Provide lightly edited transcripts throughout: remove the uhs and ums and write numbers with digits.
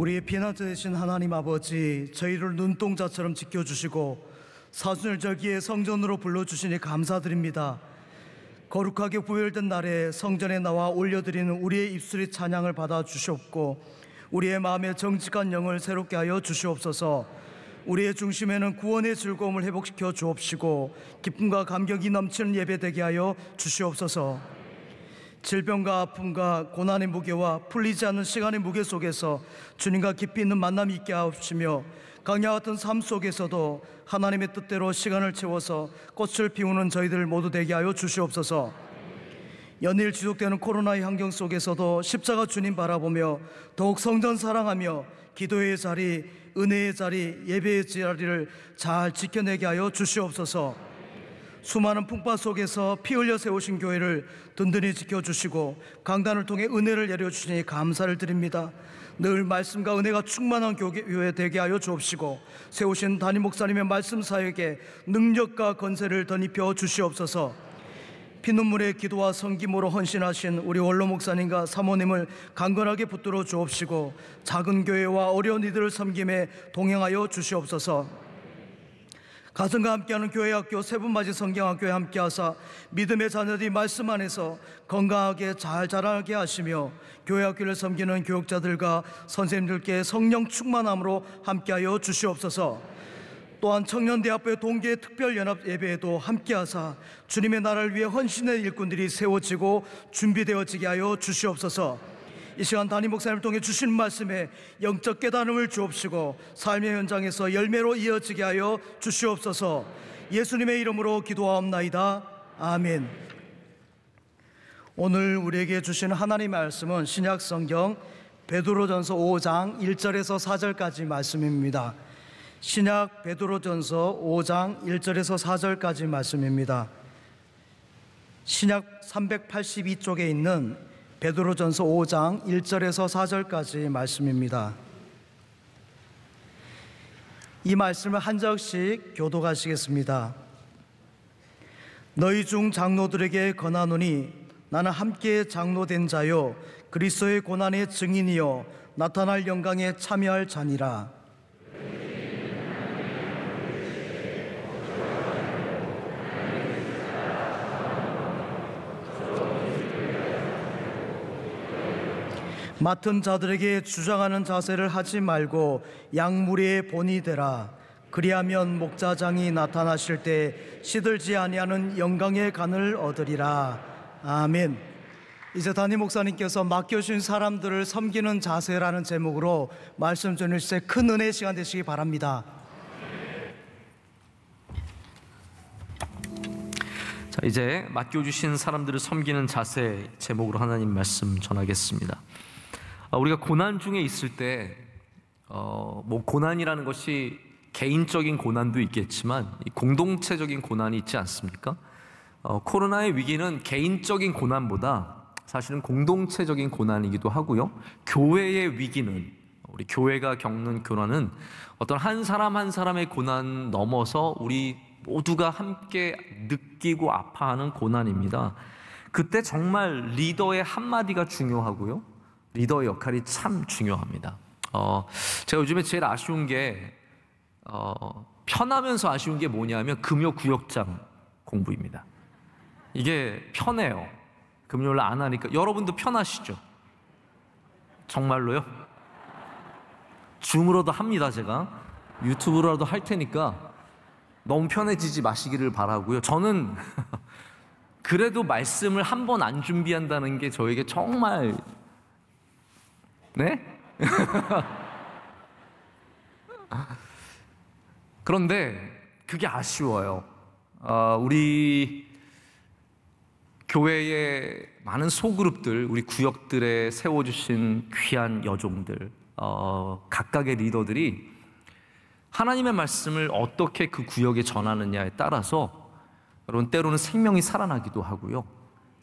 우리의 피난처 되신 하나님 아버지, 저희를 눈동자처럼 지켜주시고 사순절기에 성전으로 불러주시니 감사드립니다. 거룩하게 구별된 날에 성전에 나와 올려드리는 우리의 입술의 찬양을 받아 주시옵고 우리의 마음에 정직한 영을 새롭게 하여 주시옵소서. 우리의 중심에는 구원의 즐거움을 회복시켜 주옵시고 기쁨과 감격이 넘치는 예배 되게 하여 주시옵소서. 질병과 아픔과 고난의 무게와 풀리지 않는 시간의 무게 속에서 주님과 깊이 있는 만남이 있게 하옵시며 강야 같은 삶 속에서도 하나님의 뜻대로 시간을 채워서 꽃을 피우는 저희들 모두 되게 하여 주시옵소서. 연일 지속되는 코로나의 환경 속에서도 십자가 주님 바라보며 더욱 성전 사랑하며 기도의 자리, 은혜의 자리, 예배의 자리를 잘 지켜내게 하여 주시옵소서. 수많은 풍파 속에서 피 흘려 세우신 교회를 든든히 지켜주시고 강단을 통해 은혜를 내려주시니 감사를 드립니다. 늘 말씀과 은혜가 충만한 교회 되게 하여 주옵시고 세우신 담임 목사님의 말씀 사역에 능력과 건세를 덧입혀 주시옵소서. 피눈물의 기도와 섬김으로 헌신하신 우리 원로 목사님과 사모님을 강건하게 붙들어 주옵시고 작은 교회와 어려운 이들을 섬김에 동행하여 주시옵소서. 가정과 함께하는 교회학교 세분맞이 성경학교에 함께하사 믿음의 자녀들이 말씀 안에서 건강하게 잘 자라게 하시며 교회학교를 섬기는 교육자들과 선생님들께 성령 충만함으로 함께하여 주시옵소서. 또한 청년대학부의 동계 특별연합 예배에도 함께하사 주님의 나라를 위해 헌신의 일꾼들이 세워지고 준비되어지게 하여 주시옵소서. 이 시간 담임 목사님을 통해 주신 말씀에 영적 깨달음을 주옵시고 삶의 현장에서 열매로 이어지게 하여 주시옵소서. 예수님의 이름으로 기도하옵나이다. 아멘. 오늘 우리에게 주신 하나님의 말씀은 신약성경 베드로전서 5장 1절에서 4절까지 말씀입니다. 신약 베드로전서 5장 1절에서 4절까지 말씀입니다. 신약 382쪽에 있는 베드로전서 5장 1절에서 4절까지 말씀입니다. 이 말씀을 한 절씩 교독하시겠습니다. 너희 중 장로들에게 권하노니 나는 함께 장로된 자요 그리스도의 고난의 증인이요 나타날 영광에 참여할 자니라. 맡은 자들에게 주장하는 자세를 하지 말고 양무리의 본이 되라. 그리하면 목자장이 나타나실 때 시들지 아니하는 영광의 간을 얻으리라. 아멘. 이제 담임 목사님께서 맡겨주신 사람들을 섬기는 자세라는 제목으로 말씀 전해주실 때 큰 은혜의 시간 되시기 바랍니다. 자, 이제 맡겨주신 사람들을 섬기는 자세 제목으로 하나님 말씀 전하겠습니다. 우리가 고난 중에 있을 때 고난이라는 것이 개인적인 고난도 있겠지만 공동체적인 고난이 있지 않습니까? 코로나의 위기는 개인적인 고난보다 사실은 공동체적인 고난이기도 하고요. 교회의 위기는, 우리 교회가 겪는 고난은 어떤 한 사람 한 사람의 고난 넘어서 우리 모두가 함께 느끼고 아파하는 고난입니다. 그때 정말 리더의 한마디가 중요하고요. 리더의 역할이 참 중요합니다. 제가 요즘에 제일 아쉬운 게 편하면서 아쉬운 게 뭐냐면 금요구역장 공부입니다. 이게 편해요. 금요일 안 하니까. 여러분도 편하시죠? 정말로요? 줌으로도 합니다. 제가 유튜브로라도 할 테니까 너무 편해지지 마시기를 바라고요. 저는 그래도 말씀을 한 번 안 준비한다는 게 저에게 정말 네? 그런데 그게 아쉬워요. 우리 교회의 많은 소그룹들, 우리 구역들에 세워주신 귀한 여종들, 각각의 리더들이 하나님의 말씀을 어떻게 그 구역에 전하느냐에 따라서 여러분 때로는 생명이 살아나기도 하고요,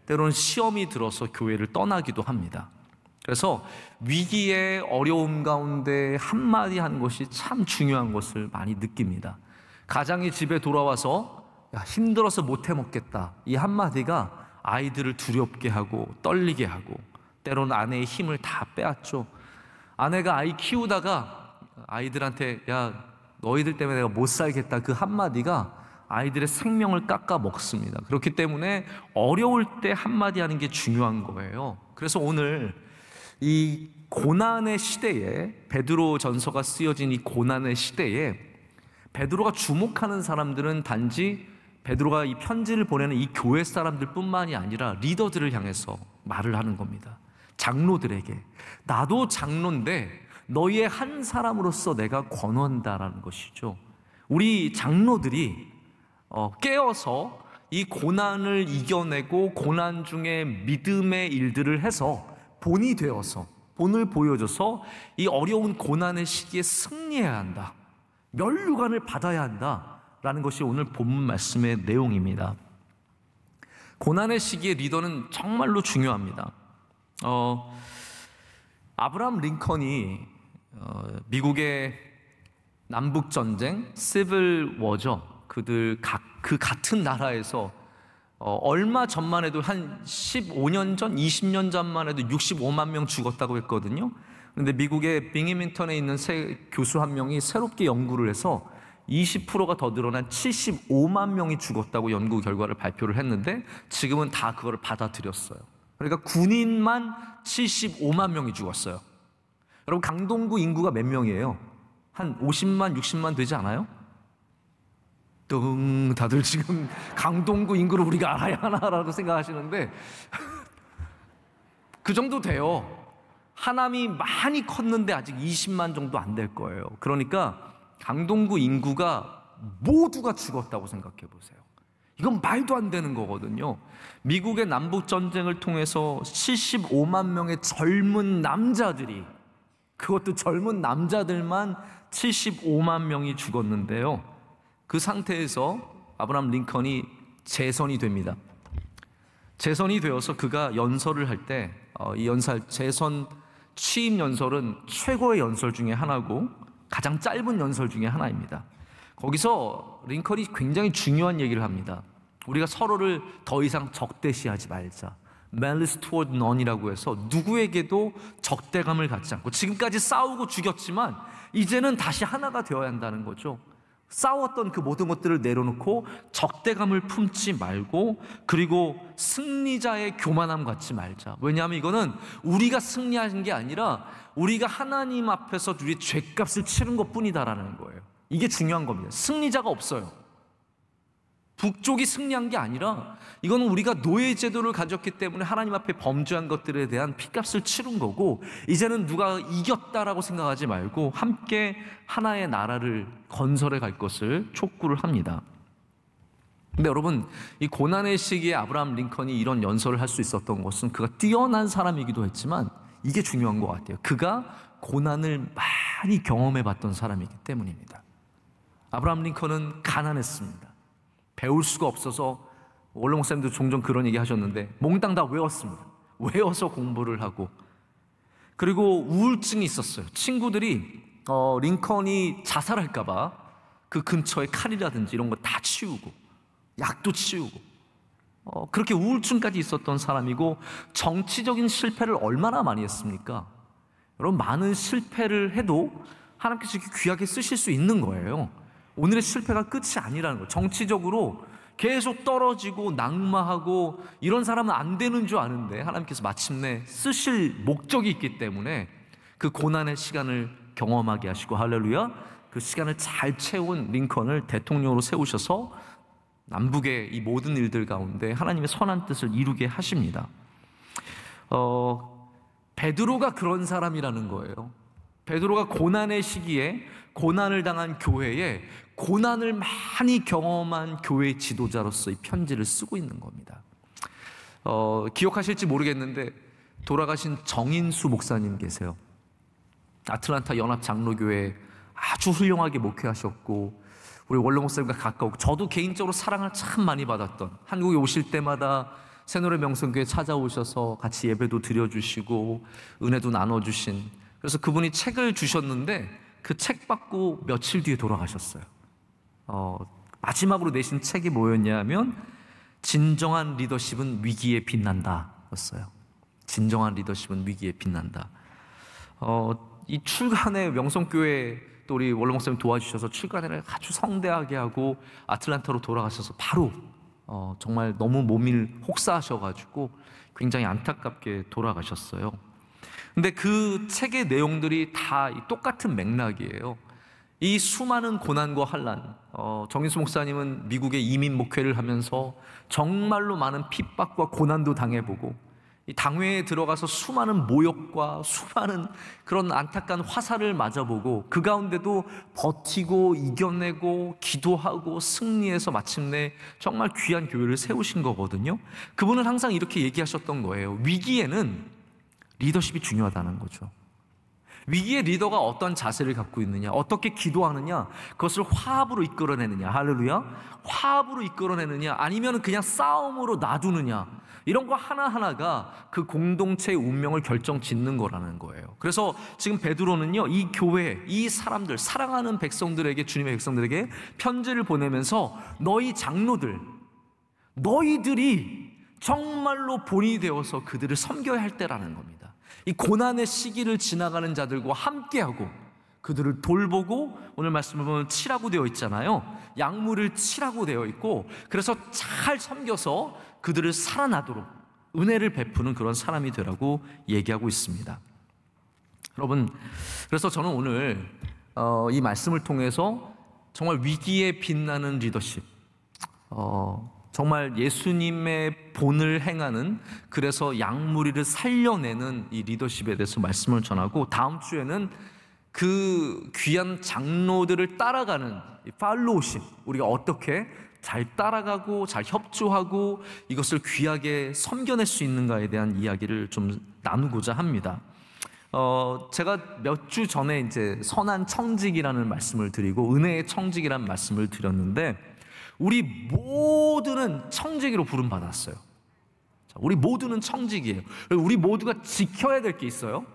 때로는 시험이 들어서 교회를 떠나기도 합니다. 그래서 위기의 어려움 가운데 한마디 하는 것이 참 중요한 것을 많이 느낍니다. 가장이 집에 돌아와서 야, 힘들어서 못 해먹겠다, 이 한마디가 아이들을 두렵게 하고 떨리게 하고 때로는 아내의 힘을 다 빼앗죠. 아내가 아이 키우다가 아이들한테 야 너희들 때문에 내가 못 살겠다 그 한마디가 아이들의 생명을 깎아 먹습니다. 그렇기 때문에 어려울 때 한마디 하는 게 중요한 거예요. 그래서 오늘 이 고난의 시대에, 베드로 전서가 쓰여진 이 고난의 시대에 베드로가 주목하는 사람들은 단지 베드로가 이 편지를 보내는 이 교회 사람들 뿐만이 아니라 리더들을 향해서 말을 하는 겁니다. 장로들에게 나도 장로인데 너희의 한 사람으로서 내가 권한다라는 것이죠. 우리 장로들이 깨어서 이 고난을 이겨내고 고난 중에 믿음의 일들을 해서 본이 되어서, 본을 보여줘서 이 어려운 고난의 시기에 승리해야 한다, 면류관을 받아야 한다라는 것이 오늘 본문 말씀의 내용입니다. 고난의 시기에 리더는 정말로 중요합니다. 아브라함 링컨이 미국의 남북전쟁, 시빌 워죠. 그 같은 나라에서 얼마 전만 해도 한 15년 전, 20년 전만 해도 65만 명 죽었다고 했거든요. 그런데 미국의 빙이민턴에 있는 교수 한 명이 새롭게 연구를 해서 20%가 더 늘어난 75만 명이 죽었다고 연구 결과를 발표를 했는데 지금은 다 그거를 받아들였어요. 그러니까 군인만 75만 명이 죽었어요. 여러분, 강동구 인구가 몇 명이에요? 한 50만, 60만 되지 않아요? 다들 지금 강동구 인구를 우리가 알아야 하나라고 생각하시는데 그 정도 돼요. 하남이 많이 컸는데 아직 20만 정도 안 될 거예요. 그러니까 강동구 인구가 모두가 죽었다고 생각해 보세요. 이건 말도 안 되는 거거든요. 미국의 남북전쟁을 통해서 75만 명의 젊은 남자들이, 그것도 젊은 남자들만 75만 명이 죽었는데요. 그 상태에서 아브라함 링컨이 재선이 됩니다. 재선이 되어서 그가 연설을 할 때, 이 재선 취임 연설은 최고의 연설 중에 하나고 가장 짧은 연설 중에 하나입니다. 거기서 링컨이 굉장히 중요한 얘기를 합니다. 우리가 서로를 더 이상 적대시하지 말자. malice toward none이라고 해서 누구에게도 적대감을 갖지 않고, 지금까지 싸우고 죽였지만 이제는 다시 하나가 되어야 한다는 거죠. 싸웠던 그 모든 것들을 내려놓고 적대감을 품지 말고, 그리고 승리자의 교만함 갖지 말자. 왜냐하면 이거는 우리가 승리하는 게 아니라 우리가 하나님 앞에서 우리의 죄값을 치른 것뿐이다라는 거예요. 이게 중요한 겁니다. 승리자가 없어요. 북쪽이 승리한 게 아니라 이거는 우리가 노예 제도를 가졌기 때문에 하나님 앞에 범죄한 것들에 대한 핏값을 치른 거고, 이제는 누가 이겼다라고 생각하지 말고 함께 하나의 나라를 건설해 갈 것을 촉구를 합니다. 근데 여러분, 이 고난의 시기에 아브라함 링컨이 이런 연설을 할 수 있었던 것은 그가 뛰어난 사람이기도 했지만 이게 중요한 것 같아요. 그가 고난을 많이 경험해 봤던 사람이기 때문입니다. 아브라함 링컨은 가난했습니다. 배울 수가 없어서, 원로 목사님도 종종 그런 얘기 하셨는데 몽땅 다 외웠습니다. 외워서 공부를 하고, 그리고 우울증이 있었어요. 친구들이 링컨이 자살할까 봐 그 근처에 칼이라든지 이런 거 다 치우고 약도 치우고 그렇게 우울증까지 있었던 사람이고, 정치적인 실패를 얼마나 많이 했습니까? 여러분, 많은 실패를 해도 하나님께서 이렇게 귀하게 쓰실 수 있는 거예요. 오늘의 실패가 끝이 아니라는 거예요. 정치적으로 계속 떨어지고 낙마하고 이런 사람은 안 되는 줄 아는데 하나님께서 마침내 쓰실 목적이 있기 때문에 그 고난의 시간을 경험하게 하시고, 할렐루야, 그 시간을 잘 채운 링컨을 대통령으로 세우셔서 남북의 이 모든 일들 가운데 하나님의 선한 뜻을 이루게 하십니다. 베드로가 그런 사람이라는 거예요. 베드로가 고난의 시기에 고난을 당한 교회에 고난을 많이 경험한 교회 지도자로서 이 편지를 쓰고 있는 겁니다. 기억하실지 모르겠는데 돌아가신 정인수 목사님 계세요. 아틀란타 연합 장로교회 아주 훌륭하게 목회하셨고, 우리 원로 목사님과 가까웠고, 저도 개인적으로 사랑을 참 많이 받았던, 한국에 오실 때마다 새노래 명성교회 찾아오셔서 같이 예배도 드려주시고 은혜도 나눠주신, 그래서 그분이 책을 주셨는데 그 책 받고 며칠 뒤에 돌아가셨어요. 마지막으로 내신 책이 뭐였냐면 진정한 리더십은 위기에 빛난다 였어요. 진정한 리더십은 위기에 빛난다. 이 출간회 명성교회 또 우리 원로 목사님 도와주셔서 출간회를 아주 성대하게 하고 아틀란타로 돌아가셔서 바로 정말 너무 몸을 혹사하셔가지고 굉장히 안타깝게 돌아가셨어요. 근데 그 책의 내용들이 다 똑같은 맥락이에요. 이 수많은 고난과 환난, 정인수 목사님은 미국에 이민 목회를 하면서 정말로 많은 핍박과 고난도 당해보고 이 당회에 들어가서 수많은 모욕과 수많은 그런 안타까운 화살을 맞아보고 그 가운데도 버티고 이겨내고 기도하고 승리해서 마침내 정말 귀한 교회를 세우신 거거든요. 그분은 항상 이렇게 얘기하셨던 거예요. 위기에는 리더십이 중요하다는 거죠. 위기의 리더가 어떤 자세를 갖고 있느냐, 어떻게 기도하느냐, 그것을 화합으로 이끌어내느냐, 할렐루야, 화합으로 이끌어내느냐, 아니면 그냥 싸움으로 놔두느냐, 이런 거 하나하나가 그 공동체의 운명을 결정짓는 거라는 거예요. 그래서 지금 베드로는요, 이 교회, 이 사람들, 사랑하는 백성들에게, 주님의 백성들에게 편지를 보내면서 너희 장로들, 너희들이 정말로 본이 되어서 그들을 섬겨야 할 때라는 겁니다. 이 고난의 시기를 지나가는 자들과 함께하고 그들을 돌보고, 오늘 말씀을 보면 치라고 되어 있잖아요. 약물을 치라고 되어 있고, 그래서 잘 섬겨서 그들을 살아나도록 은혜를 베푸는 그런 사람이 되라고 얘기하고 있습니다. 여러분, 그래서 저는 오늘 이 말씀을 통해서 정말 위기에 빛나는 리더십, 정말 예수님의 본을 행하는, 그래서 양무리를 살려내는 이 리더십에 대해서 말씀을 전하고, 다음 주에는 그 귀한 장로들을 따라가는 팔로우십, 우리가 어떻게 잘 따라가고 잘 협조하고 이것을 귀하게 섬겨낼 수 있는가에 대한 이야기를 좀 나누고자 합니다. 제가 몇 주 전에 이제 선한 청직이라는 말씀을 드리고 은혜의 청직이라는 말씀을 드렸는데, 우리 모두는 청지기로 부름받았어요. 우리 모두는 청지기예요. 우리 모두가 지켜야 될 게 있어요.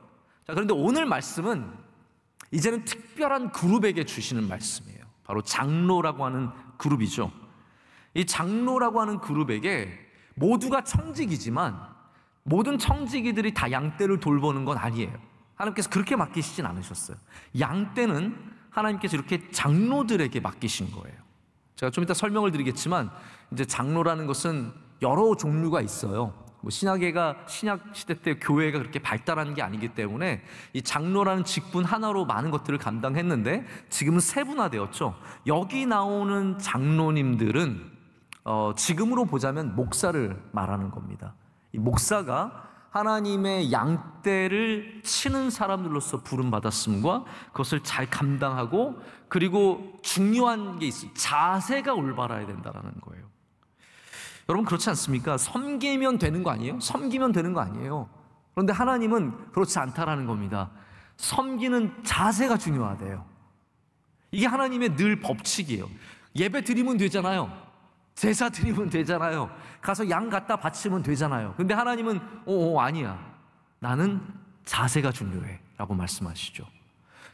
자, 그런데 오늘 말씀은 이제는 특별한 그룹에게 주시는 말씀이에요. 바로 장로라고 하는 그룹이죠. 이 장로라고 하는 그룹에게 모두가 청지기지만 모든 청지기들이 다 양떼를 돌보는 건 아니에요. 하나님께서 그렇게 맡기시진 않으셨어요. 양떼는 하나님께서 이렇게 장로들에게 맡기신 거예요. 제가 좀 이따 설명을 드리겠지만, 이제 장로라는 것은 여러 종류가 있어요. 신약 시대 때 교회가 그렇게 발달하는 게 아니기 때문에 이 장로라는 직분 하나로 많은 것들을 감당했는데, 지금은 세분화되었죠. 여기 나오는 장로님들은 지금으로 보자면 목사를 말하는 겁니다. 이 목사가 하나님의 양떼를 치는 사람들로서 부름받았음과 그것을 잘 감당하고, 그리고 중요한 게 있어요. 자세가 올바라야 된다는 거예요. 여러분, 그렇지 않습니까? 섬기면 되는 거 아니에요? 섬기면 되는 거 아니에요? 그런데 하나님은 그렇지 않다라는 겁니다. 섬기는 자세가 중요하대요. 이게 하나님의 늘 법칙이에요. 예배 드리면 되잖아요. 제사 드리면 되잖아요. 가서 양 갖다 바치면 되잖아요. 근데 하나님은 아니야, 나는 자세가 중요해 라고 말씀하시죠.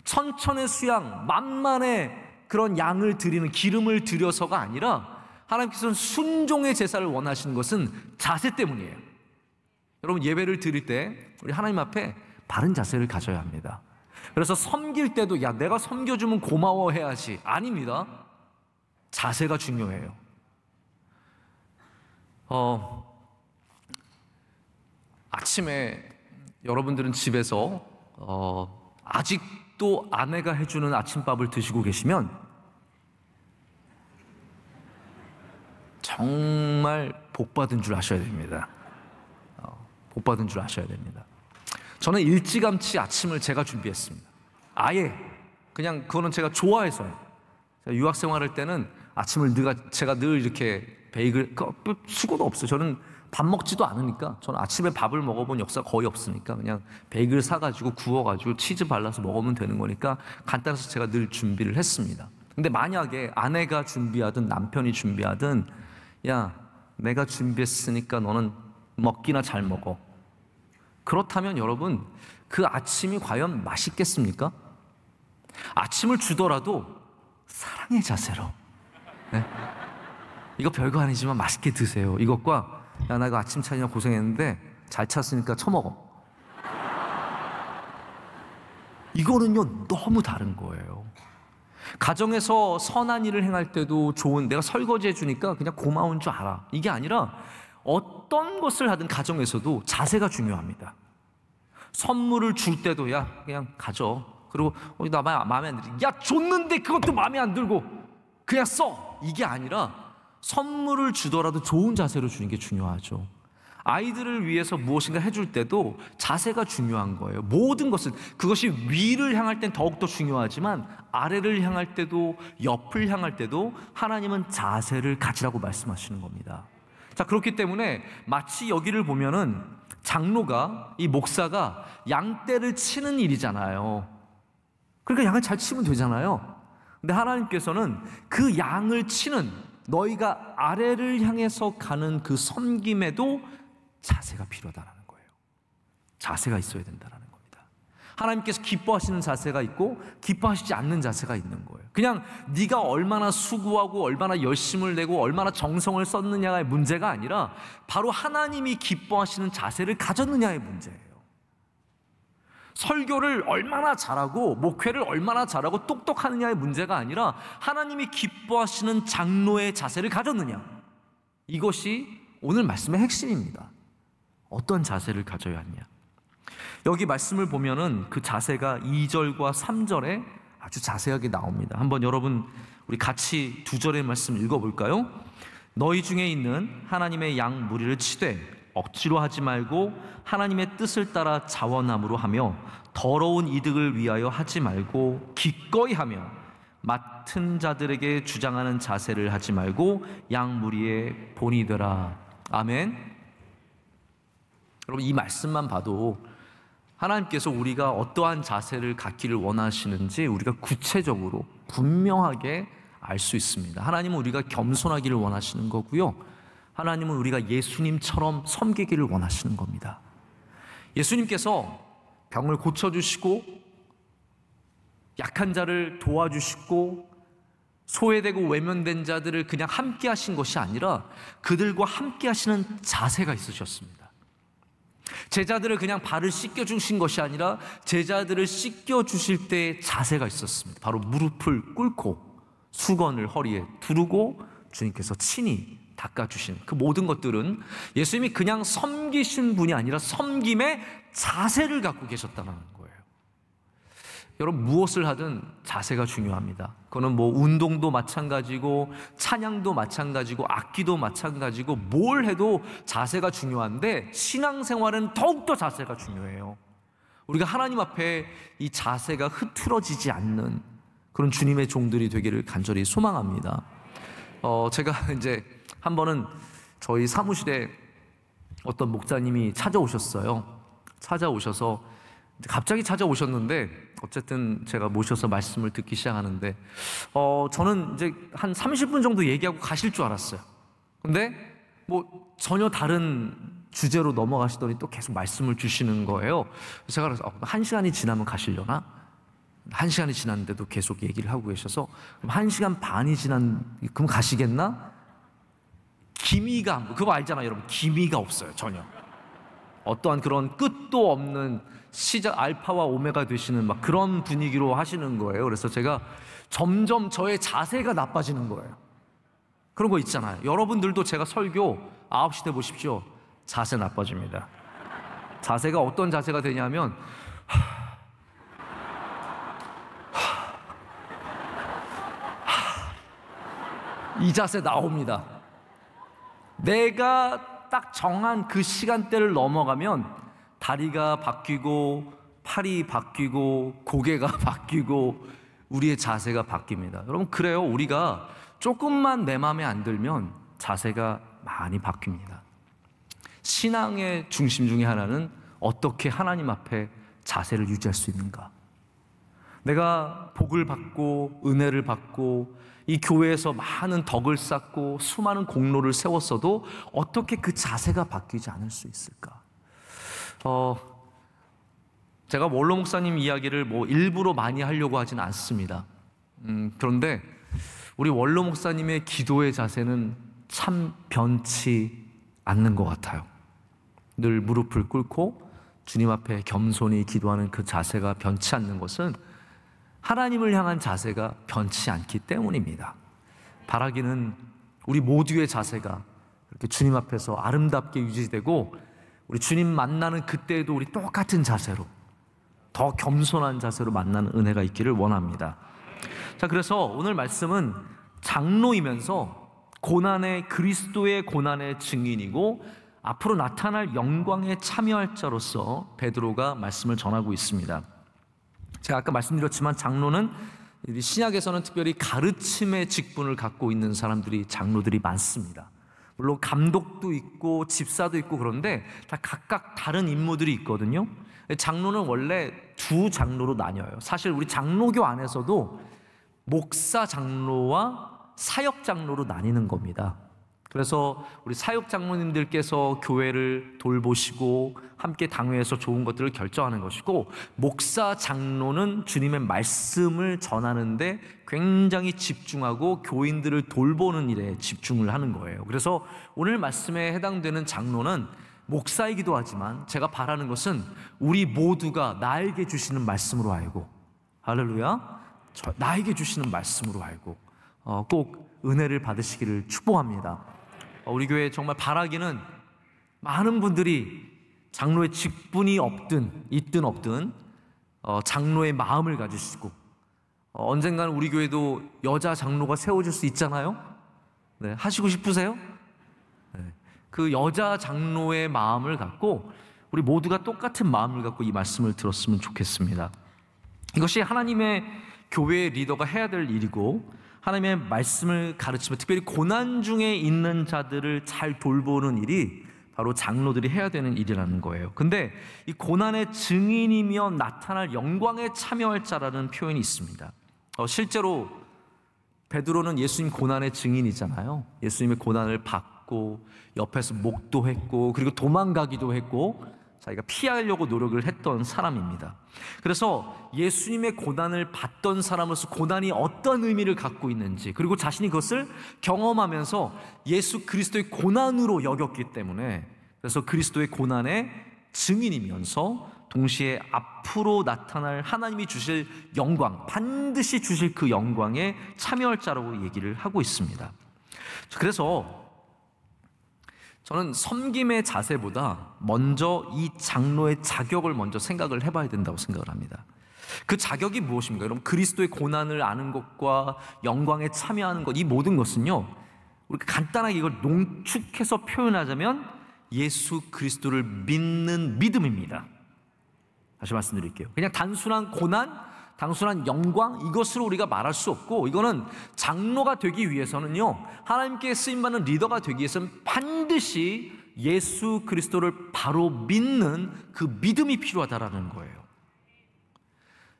천천의 수양, 만만의 그런 양을 드리는, 기름을 드려서가 아니라 하나님께서는 순종의 제사를 원하시는 것은 자세 때문이에요. 여러분, 예배를 드릴 때 우리 하나님 앞에 바른 자세를 가져야 합니다. 그래서 섬길 때도 야, 내가 섬겨주면 고마워해야지, 아닙니다. 자세가 중요해요. 아침에 여러분들은 집에서 아직도 아내가 해주는 아침밥을 드시고 계시면 정말 복받은 줄 아셔야 됩니다. 복받은 줄 아셔야 됩니다. 저는 일찌감치 아침을 제가 준비했습니다. 아예 그냥 그거는 제가 좋아해서요. 제가 유학 생활할 때는 아침을 제가 늘 이렇게 베이글, 수고도 없어요. 저는 밥 먹지도 않으니까, 저는 아침에 밥을 먹어본 역사가 거의 없으니까 그냥 베이글 사가지고 구워가지고 치즈 발라서 먹으면 되는 거니까 간단해서 제가 늘 준비를 했습니다. 근데 만약에 아내가 준비하든 남편이 준비하든, 야, 내가 준비했으니까 너는 먹기나 잘 먹어, 그렇다면 여러분, 그 아침이 과연 맛있겠습니까? 아침을 주더라도 사랑의 자세로, 네? 이거 별거 아니지만 맛있게 드세요. 이것과 야, 나 이거 아침 차리냐 고생했는데 잘 찼으니까 처먹어. 이거는요 너무 다른 거예요. 가정에서 선한 일을 행할 때도 좋은, 내가 설거지 해주니까 그냥 고마운 줄 알아, 이게 아니라 어떤 것을 하든 가정에서도 자세가 중요합니다. 선물을 줄 때도 야 그냥 가져, 그리고 나 마음에 안 들어, 야 줬는데 그것도 마음에 안 들고 그냥 써, 이게 아니라 선물을 주더라도 좋은 자세로 주는 게 중요하죠. 아이들을 위해서 무엇인가 해줄 때도 자세가 중요한 거예요. 모든 것은, 그것이 위를 향할 땐 더욱더 중요하지만 아래를 향할 때도 옆을 향할 때도 하나님은 자세를 가지라고 말씀하시는 겁니다. 자, 그렇기 때문에 마치 여기를 보면은 장로가, 이 목사가 양떼를 치는 일이잖아요. 그러니까 양을 잘 치면 되잖아요. 근데 하나님께서는 그 양을 치는, 너희가 아래를 향해서 가는 그 섬김에도 자세가 필요하다는 거예요. 자세가 있어야 된다는 겁니다. 하나님께서 기뻐하시는 자세가 있고 기뻐하시지 않는 자세가 있는 거예요. 그냥 네가 얼마나 수고하고 얼마나 열심을 내고 얼마나 정성을 썼느냐의 문제가 아니라 바로 하나님이 기뻐하시는 자세를 가졌느냐의 문제예요. 설교를 얼마나 잘하고 목회를 얼마나 잘하고 똑똑하느냐의 문제가 아니라 하나님이 기뻐하시는 장로의 자세를 가졌느냐, 이것이 오늘 말씀의 핵심입니다. 어떤 자세를 가져야 하느냐. 여기 말씀을 보면은 그 자세가 2절과 3절에 아주 자세하게 나옵니다. 한번 여러분 우리 같이 2절의 말씀 읽어볼까요? 너희 중에 있는 하나님의 양 무리를 치되 억지로 하지 말고 하나님의 뜻을 따라 자원함으로 하며 더러운 이득을 위하여 하지 말고 기꺼이 하며 맡은 자들에게 주장하는 자세를 하지 말고 양 무리의 본이 되라. 아멘. 여러분, 이 말씀만 봐도 하나님께서 우리가 어떠한 자세를 갖기를 원하시는지 우리가 구체적으로 분명하게 알 수 있습니다. 하나님은 우리가 겸손하기를 원하시는 거고요, 하나님은 우리가 예수님처럼 섬기기를 원하시는 겁니다. 예수님께서 병을 고쳐주시고 약한 자를 도와주시고 소외되고 외면된 자들을 그냥 함께 하신 것이 아니라 그들과 함께 하시는 자세가 있으셨습니다. 제자들을 그냥 발을 씻겨주신 것이 아니라 제자들을 씻겨주실 때의 자세가 있었습니다. 바로 무릎을 꿇고 수건을 허리에 두르고 주님께서 친히 닦아주신 그 모든 것들은 예수님이 그냥 섬기신 분이 아니라 섬김의 자세를 갖고 계셨다는 거예요. 여러분, 무엇을 하든 자세가 중요합니다. 그거는 뭐 운동도 마찬가지고 찬양도 마찬가지고 악기도 마찬가지고 뭘 해도 자세가 중요한데 신앙생활은 더욱더 자세가 중요해요. 우리가 하나님 앞에 이 자세가 흐트러지지 않는 그런 주님의 종들이 되기를 간절히 소망합니다. 제가 이제 한 번은 저희 사무실에 어떤 목사님이 찾아오셔서 갑자기 찾아오셨는데 어쨌든 제가 모셔서 말씀을 듣기 시작하는데 저는 이제 한 30분 정도 얘기하고 가실 줄 알았어요. 근데 뭐 전혀 다른 주제로 넘어가시더니 또 계속 말씀을 주시는 거예요. 제가 그래서 1시간이 지나면 가시려나? 1시간이 지났는데도 계속 얘기를 하고 계셔서 그럼 1시간 반이 그럼 가시겠나? 그거 알잖아요, 여러분. 기미가 없어요, 전혀. 어떠한 그런 끝도 없는 시작, 알파와 오메가 되시는 막 그런 분위기로 하시는 거예요. 그래서 제가 점점 저의 자세가 나빠지는 거예요. 그런 거 있잖아요. 여러분들도 제가 설교 9시 때 보십시오. 자세 나빠집니다. 자세가 어떤 자세가 되냐면 이 자세 나옵니다. 내가 딱 정한 그 시간대를 넘어가면 다리가 바뀌고 팔이 바뀌고 고개가 바뀌고 우리의 자세가 바뀝니다. 여러분, 그래요. 우리가 조금만 내 마음에 안 들면 자세가 많이 바뀝니다. 신앙의 중심 중에 하나는 어떻게 하나님 앞에 자세를 유지할 수 있는가. 내가 복을 받고 은혜를 받고 이 교회에서 많은 덕을 쌓고 수많은 공로를 세웠어도 어떻게 그 자세가 바뀌지 않을 수 있을까? 제가 원로 목사님 이야기를 뭐 일부러 많이 하려고 하진 않습니다. 그런데 우리 원로 목사님의 기도의 자세는 참 변치 않는 것 같아요. 늘 무릎을 꿇고 주님 앞에 겸손히 기도하는 그 자세가 변치 않는 것은 하나님을 향한 자세가 변치 않기 때문입니다. 바라기는 우리 모두의 자세가 이렇게 주님 앞에서 아름답게 유지되고 우리 주님 만나는 그때에도 우리 똑같은 자세로, 더 겸손한 자세로 만나는 은혜가 있기를 원합니다. 자, 그래서 오늘 말씀은 장로이면서 그리스도의 고난의 증인이고 앞으로 나타날 영광에 참여할 자로서 베드로가 말씀을 전하고 있습니다. 제가 아까 말씀드렸지만 장로는 신약에서는 특별히 가르침의 직분을 갖고 있는 사람들이, 장로들이 많습니다. 물론 감독도 있고 집사도 있고 그런데 다 각각 다른 임무들이 있거든요. 장로는 원래 두 장로로 나뉘어요. 사실 우리 장로교 안에서도 목사 장로와 사역 장로로 나뉘는 겁니다. 그래서 우리 사역 장로님들께서 교회를 돌보시고 함께 당회에서 좋은 것들을 결정하는 것이고, 목사 장로는 주님의 말씀을 전하는데 굉장히 집중하고 교인들을 돌보는 일에 집중을 하는 거예요. 그래서 오늘 말씀에 해당되는 장로는 목사이기도 하지만 제가 바라는 것은 우리 모두가 나에게 주시는 말씀으로 알고, 할렐루야, 나에게 주시는 말씀으로 알고 꼭 은혜를 받으시기를 축복합니다. 우리 교회 정말 바라기는 많은 분들이 장로의 직분이 있든 없든 장로의 마음을 가지시고, 언젠가는 우리 교회도 여자 장로가 세워질 수 있잖아요. 네, 하시고 싶으세요? 네, 그 여자 장로의 마음을 갖고 우리 모두가 똑같은 마음을 갖고 이 말씀을 들었으면 좋겠습니다. 이것이 하나님의 교회의 리더가 해야 될 일이고, 하나님의 말씀을 가르치며 특별히 고난 중에 있는 자들을 잘 돌보는 일이 바로 장로들이 해야 되는 일이라는 거예요. 근데 이 고난의 증인이며 나타날 영광에 참여할 자라는 표현이 있습니다. 실제로 베드로는 예수님 고난의 증인이잖아요. 예수님의 고난을 받고 옆에서 목도했고 그리고 도망가기도 했고 자기가 피하려고 노력을 했던 사람입니다. 그래서 예수님의 고난을 받던 사람으로서 고난이 어떤 의미를 갖고 있는지, 그리고 자신이 그것을 경험하면서 예수 그리스도의 고난으로 여겼기 때문에, 그래서 그리스도의 고난의 증인이면서 동시에 앞으로 나타날 하나님이 주실 영광, 반드시 주실 그 영광에 참여할 자라고 얘기를 하고 있습니다. 그래서 저는 섬김의 자세보다 먼저 이 장로의 자격을 먼저 생각을 해봐야 된다고 생각을 합니다. 그 자격이 무엇입니까? 여러분, 그리스도의 고난을 아는 것과 영광에 참여하는 것, 이 모든 것은요, 우리가 간단하게 이걸 농축해서 표현하자면 예수 그리스도를 믿는 믿음입니다. 다시 말씀드릴게요. 그냥 단순한 고난, 단순한 영광, 이것으로 우리가 말할 수 없고, 이거는 장로가 되기 위해서는요, 하나님께 쓰임받는 리더가 되기 위해서는 반드시 예수 그리스도를 바로 믿는 그 믿음이 필요하다라는 거예요.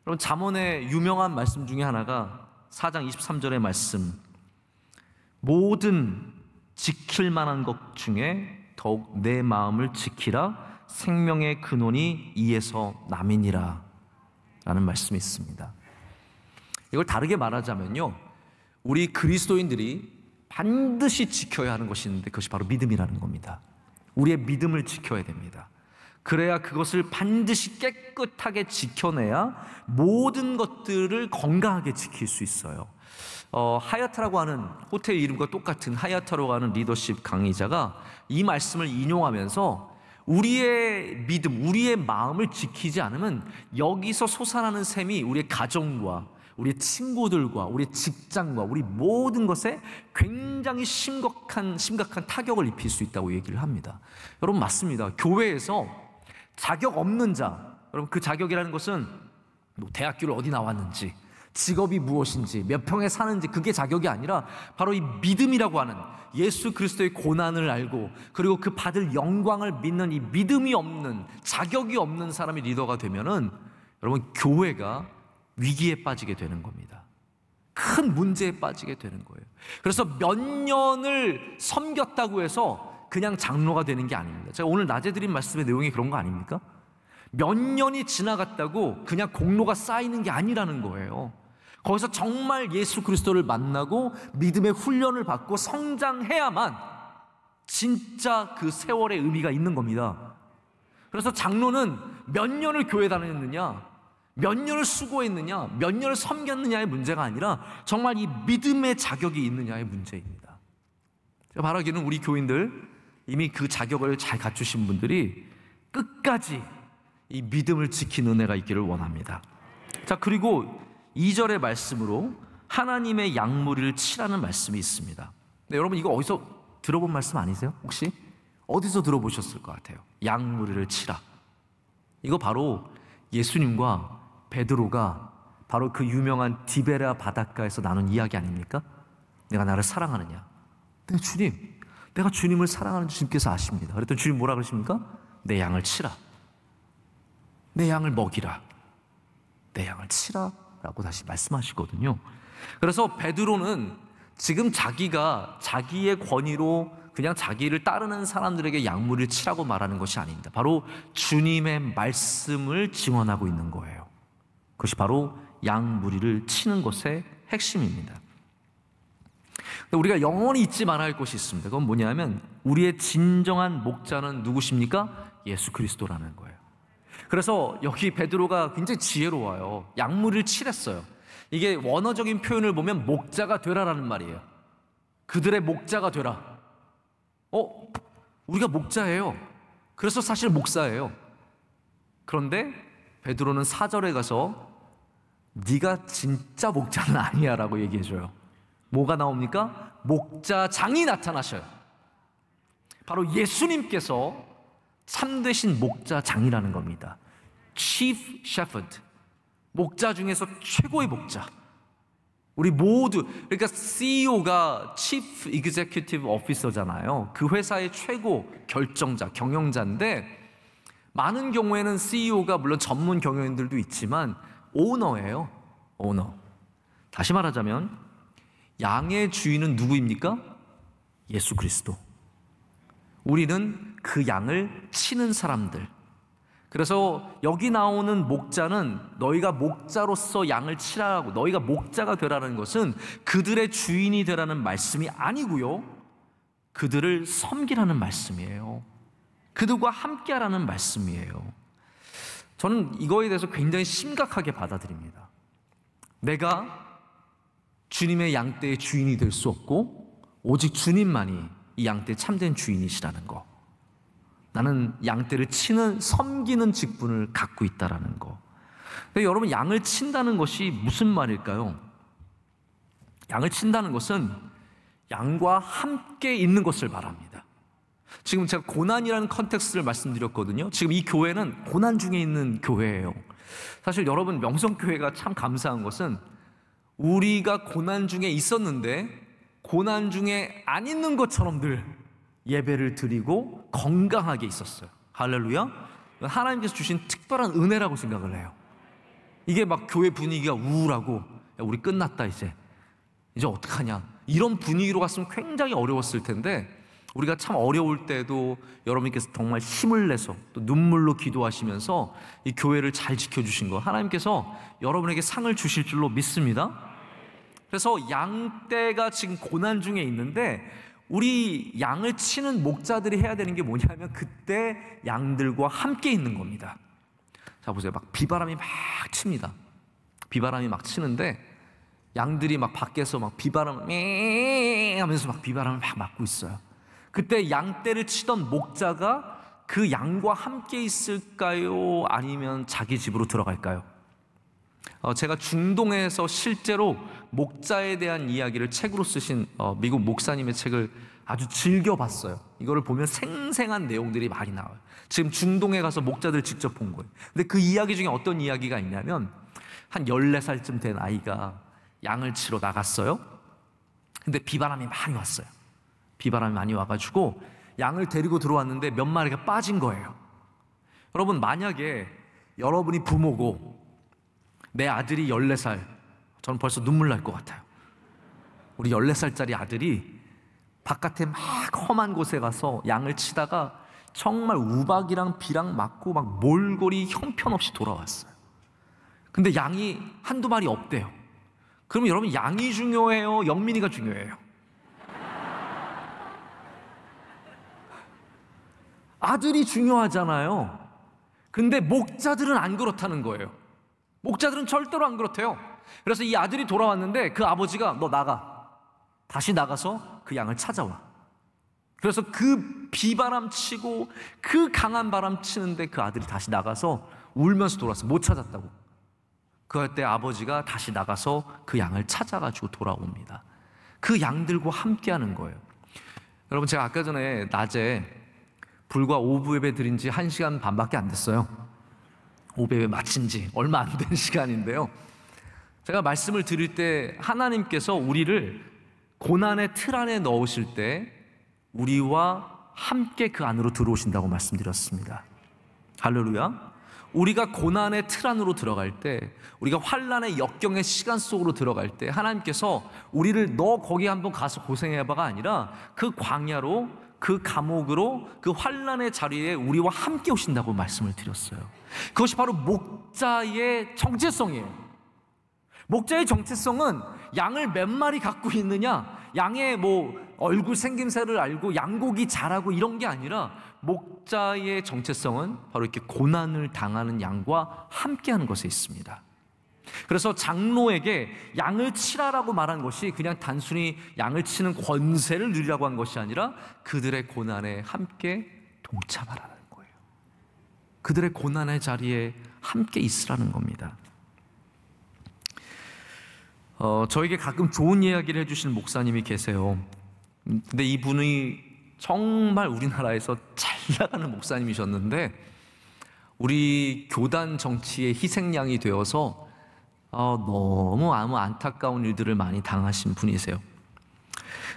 여러분, 잠언의 유명한 말씀 중에 하나가 4장 23절의 말씀, 모든 지킬 만한 것 중에 더욱 내 마음을 지키라, 생명의 근원이 이에서 남이니라 라는 말씀이 있습니다. 이걸 다르게 말하자면요, 우리 그리스도인들이 반드시 지켜야 하는 것이 있는데 그것이 바로 믿음이라는 겁니다. 우리의 믿음을 지켜야 됩니다. 그래야 그것을 반드시 깨끗하게 지켜내야 모든 것들을 건강하게 지킬 수 있어요. 하야타라고 하는 호텔 이름과 똑같은 하야타라고 하는 리더십 강의자가 이 말씀을 인용하면서 우리의 믿음, 우리의 마음을 지키지 않으면 여기서 솟아나는 셈이 우리의 가정과 우리의 친구들과 우리의 직장과 우리 모든 것에 굉장히 심각한 타격을 입힐 수 있다고 얘기를 합니다. 여러분, 맞습니다. 교회에서 자격 없는 자, 여러분, 그 자격이라는 것은 뭐 대학교를 어디 나왔는지, 직업이 무엇인지, 몇 평에 사는지, 그게 자격이 아니라 바로 이 믿음이라고 하는 예수 그리스도의 고난을 알고 그리고 그 받을 영광을 믿는 이 믿음이 없는, 자격이 없는 사람이 리더가 되면은 여러분, 교회가 위기에 빠지게 되는 겁니다. 큰 문제에 빠지게 되는 거예요. 그래서 몇 년을 섬겼다고 해서 그냥 장로가 되는 게 아닙니다. 제가 오늘 낮에 드린 말씀의 내용이 그런 거 아닙니까? 몇 년이 지나갔다고 그냥 공로가 쌓이는 게 아니라는 거예요. 거기서 정말 예수 그리스도를 만나고 믿음의 훈련을 받고 성장해야만 진짜 그 세월의 의미가 있는 겁니다. 그래서 장로는 몇 년을 교회 다녔느냐, 몇 년을 수고했느냐, 몇 년을 섬겼느냐의 문제가 아니라 정말 이 믿음의 자격이 있느냐의 문제입니다. 제가 바라기는 우리 교인들, 이미 그 자격을 잘 갖추신 분들이 끝까지 이 믿음을 지키는 은혜가 있기를 원합니다. 자, 그리고 2절의 말씀으로 하나님의 양무리를 치라는 말씀이 있습니다. 네, 여러분 이거 어디서 들어본 말씀 아니세요? 혹시? 어디서 들어보셨을 것 같아요? 양무리를 치라. 이거 바로 예수님과 베드로가 바로 그 유명한 디베레아 바닷가에서 나눈 이야기 아닙니까? 내가 나를 사랑하느냐? 네, 주님, 내가 주님을 사랑하는 주님께서 아십니다. 그랬더니 주님 뭐라 그러십니까? 내 양을 치라. 내 양을 먹이라. 내 양을 치라 라고 다시 말씀하시거든요. 그래서 베드로는 지금 자기가 자기의 권위로 그냥 자기를 따르는 사람들에게 양무리를 치라고 말하는 것이 아닙니다. 바로 주님의 말씀을 증언하고 있는 거예요. 그것이 바로 양무리를 치는 것의 핵심입니다. 우리가 영원히 잊지 말아야 할 것이 있습니다. 그건 뭐냐면 우리의 진정한 목자는 누구십니까? 예수 그리스도라는 거예요. 그래서 여기 베드로가 굉장히 지혜로워요. 양무리를 치랬어요. 이게 원어적인 표현을 보면 목자가 되라라는 말이에요. 그들의 목자가 되라. 우리가 목자예요. 그래서 사실 목사예요. 그런데 베드로는 4절에 가서 네가 진짜 목자는 아니야 라고 얘기해줘요. 뭐가 나옵니까? 목자장이 나타나셔요. 바로 예수님께서 참되신 목자장이라는 겁니다. Chief Shepherd, 목자 중에서 최고의 목자. 우리 모두, 그러니까 CEO가 Chief Executive Officer잖아요. 그 회사의 최고 결정자, 경영자인데 많은 경우에는 CEO가 물론 전문 경영인들도 있지만 오너예요. 오너. 다시 말하자면 양의 주인은 누구입니까? 예수 그리스도. 우리는 그 양을 치는 사람들. 그래서 여기 나오는 목자는 너희가 목자로서 양을 치라고, 너희가 목자가 되라는 것은 그들의 주인이 되라는 말씀이 아니고요, 그들을 섬기라는 말씀이에요. 그들과 함께하라는 말씀이에요. 저는 이거에 대해서 굉장히 심각하게 받아들입니다. 내가 주님의 양떼의 주인이 될 수 없고 오직 주님만이 이 양떼의 참된 주인이시라는 거. 나는 양떼를 치는, 섬기는 직분을 갖고 있다라는 거. 근데 여러분, 양을 친다는 것이 무슨 말일까요? 양을 친다는 것은 양과 함께 있는 것을 말합니다. 지금 제가 고난이라는 컨텍스트를 말씀드렸거든요. 지금 이 교회는 고난 중에 있는 교회예요. 사실 여러분, 명성교회가 참 감사한 것은 우리가 고난 중에 있었는데 고난 중에 안 있는 것처럼 늘 예배를 드리고 건강하게 있었어요. 할렐루야. 하나님께서 주신 특별한 은혜라고 생각을 해요. 이게 막 교회 분위기가 우울하고 야, 우리 끝났다 이제 어떡하냐 이런 분위기로 갔으면 굉장히 어려웠을 텐데, 우리가 참 어려울 때도 여러분께서 정말 힘을 내서 또 눈물로 기도하시면서 이 교회를 잘 지켜주신 거, 하나님께서 여러분에게 상을 주실 줄로 믿습니다. 그래서 양떼가 지금 고난 중에 있는데 우리 양을 치는 목자들이 해야 되는 게 뭐냐면 그때 양들과 함께 있는 겁니다. 자, 보세요. 막 비바람이 막 칩니다. 비바람이 막 치는데 양들이 막 밖에서 막 비바람 하면서 막 비바람을 막 맞고 있어요. 그때 양떼를 치던 목자가 그 양과 함께 있을까요? 아니면 자기 집으로 들어갈까요? 제가 중동에서 실제로 목자에 대한 이야기를 책으로 쓰신 미국 목사님의 책을 아주 즐겨봤어요. 이거를 보면 생생한 내용들이 많이 나와요. 지금 중동에 가서 목자들 직접 본 거예요. 근데 그 이야기 중에 어떤 이야기가 있냐면 한 14살쯤 된 아이가 양을 치러 나갔어요. 근데 비바람이 많이 왔어요. 비바람이 많이 와가지고 양을 데리고 들어왔는데 몇 마리가 빠진 거예요. 여러분, 만약에 여러분이 부모고 내 아들이 14살, 저는 벌써 눈물 날 것 같아요. 우리 14살짜리 아들이 바깥에 막 험한 곳에 가서 양을 치다가 정말 우박이랑 비랑 맞고 막 몰골이 형편없이 돌아왔어요. 근데 양이 한두 마리 없대요. 그러면 여러분, 양이 중요해요? 영민이가 중요해요? 아들이 중요하잖아요. 근데 목자들은 안 그렇다는 거예요. 목자들은 절대로 안 그렇대요. 그래서 이 아들이 돌아왔는데 그 아버지가 너 나가. 다시 나가서 그 양을 찾아와. 그래서 그 비바람 치고 그 강한 바람 치는데 그 아들이 다시 나가서 울면서 돌아왔어. 못 찾았다고. 그때 아버지가 다시 나가서 그 양을 찾아가지고 돌아옵니다. 그 양들과 함께 하는 거예요. 여러분, 제가 아까 전에 낮에 불과 오부 예배 드린 지 1시간 반밖에 안 됐어요. 오부 예배 마친 지 얼마 안 된 시간인데요, 제가 말씀을 드릴 때 하나님께서 우리를 고난의 틀 안에 넣으실 때 우리와 함께 그 안으로 들어오신다고 말씀드렸습니다. 할렐루야. 우리가 고난의 틀 안으로 들어갈 때, 우리가 환난의 역경의 시간 속으로 들어갈 때 하나님께서 우리를 너 거기 한번 가서 고생해봐가 아니라 그 광야로, 그 감옥으로, 그 환난의 자리에 우리와 함께 오신다고 말씀을 드렸어요. 그것이 바로 목자의 정체성이에요. 목자의 정체성은 양을 몇 마리 갖고 있느냐, 양의 얼굴 생김새를 알고 양고기 잘하고 이런 게 아니라 목자의 정체성은 바로 이렇게 고난을 당하는 양과 함께하는 것에 있습니다. 그래서 장로에게 양을 치라라고 말한 것이 그냥 단순히 양을 치는 권세를 누리라고 한 것이 아니라 그들의 고난에 함께 동참하라는 거예요. 그들의 고난의 자리에 함께 있으라는 겁니다. 저에게 가끔 좋은 이야기를 해주시는 목사님이 계세요. 근데 이분이 정말 우리나라에서 잘 나가는 목사님이셨는데 우리 교단 정치의 희생양이 되어서 너무 안타까운 일들을 많이 당하신 분이세요.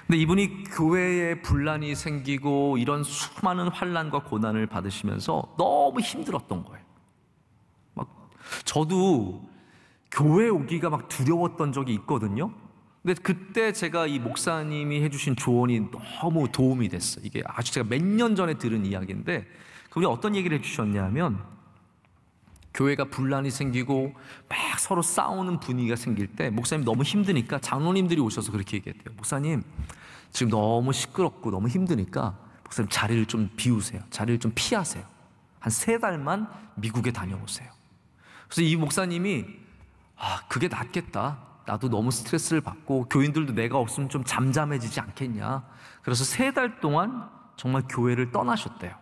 근데 이분이 교회에 분란이 생기고 이런 수많은 환난과 고난을 받으시면서 너무 힘들었던 거예요. 저도 교회 오기가 두려웠던 적이 있거든요. 근데 그때 제가 이 목사님이 해주신 조언이 너무 도움이 됐어요. 이게 아주 제가 몇 년 전에 들은 이야기인데 그분이 어떤 얘기를 해주셨냐면, 교회가 분란이 생기고 막 서로 싸우는 분위기가 생길 때 목사님 너무 힘드니까 장로님들이 오셔서 그렇게 얘기했대요. 목사님, 지금 너무 시끄럽고 너무 힘드니까 목사님 자리를 좀 비우세요. 자리를 좀 피하세요. 한 3달만 미국에 다녀오세요. 그래서 이 목사님이 그게 낫겠다. 나도 너무 스트레스를 받고 교인들도 내가 없으면 좀 잠잠해지지 않겠냐. 그래서 3달 동안 정말 교회를 떠나셨대요.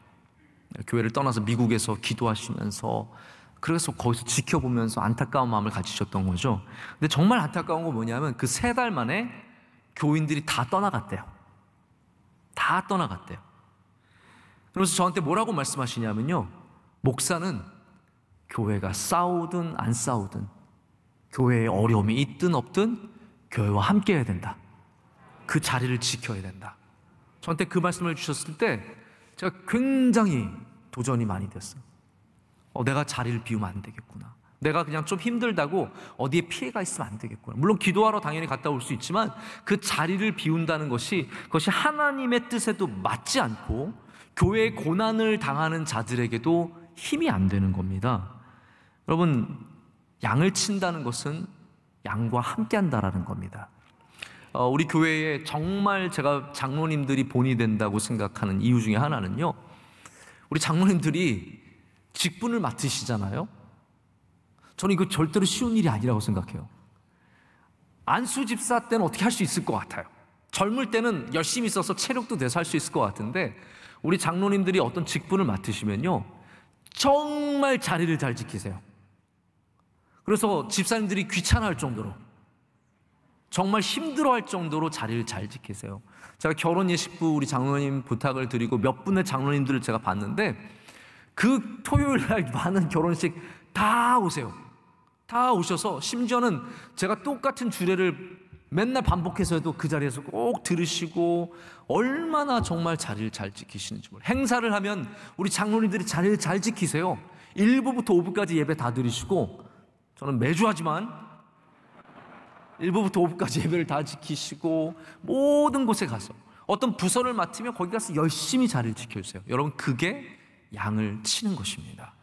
교회를 떠나서 미국에서 기도하시면서, 그래서 거기서 지켜보면서 안타까운 마음을 가지셨던 거죠. 근데 정말 안타까운 건 뭐냐면 그 3달 만에 교인들이 다 떠나갔대요. 다 떠나갔대요. 그러면서 저한테 뭐라고 말씀하시냐면요, 목사는 교회가 싸우든 안 싸우든, 교회에 어려움이 있든 없든 교회와 함께 해야 된다. 그 자리를 지켜야 된다. 저한테 그 말씀을 주셨을 때 제가 굉장히 도전이 많이 됐어요. 내가 자리를 비우면 안 되겠구나. 내가 그냥 좀 힘들다고 어디에 피해가 있으면 안 되겠구나. 물론 기도하러 당연히 갔다 올 수 있지만 그 자리를 비운다는 것이, 그것이 하나님의 뜻에도 맞지 않고 교회의 고난을 당하는 자들에게도 힘이 안 되는 겁니다. 여러분, 양을 친다는 것은 양과 함께 한다라는 겁니다. 우리 교회에 정말 제가 장로님들이 본이 된다고 생각하는 이유 중에 하나는요, 우리 장로님들이 직분을 맡으시잖아요. 저는 이거 절대로 쉬운 일이 아니라고 생각해요. 안수 집사 때는 어떻게 할 수 있을 것 같아요. 젊을 때는 열심히 있어서 체력도 돼서 할 수 있을 것 같은데 우리 장로님들이 어떤 직분을 맡으시면요, 정말 자리를 잘 지키세요. 그래서 집사님들이 귀찮아할 정도로, 정말 힘들어할 정도로 자리를 잘 지키세요. 제가 결혼 예식부 우리 장로님 부탁을 드리고 몇 분의 장로님들을 제가 봤는데 그 토요일 날 많은 결혼식 다 오세요. 다 오셔서 심지어는 제가 똑같은 주례를 맨날 반복해서 해도 그 자리에서 꼭 들으시고 얼마나 정말 자리를 잘 지키시는지 몰라요. 행사를 하면 우리 장로님들이 자리를 잘 지키세요. 1부부터 5부까지 예배 다 드리시고, 저는 매주 하지만 1부부터 5부까지 예배를 다 지키시고 모든 곳에 가서 어떤 부서를 맡으면 거기 가서 열심히 자리를 지켜주세요. 여러분, 그게 양을 치는 것입니다.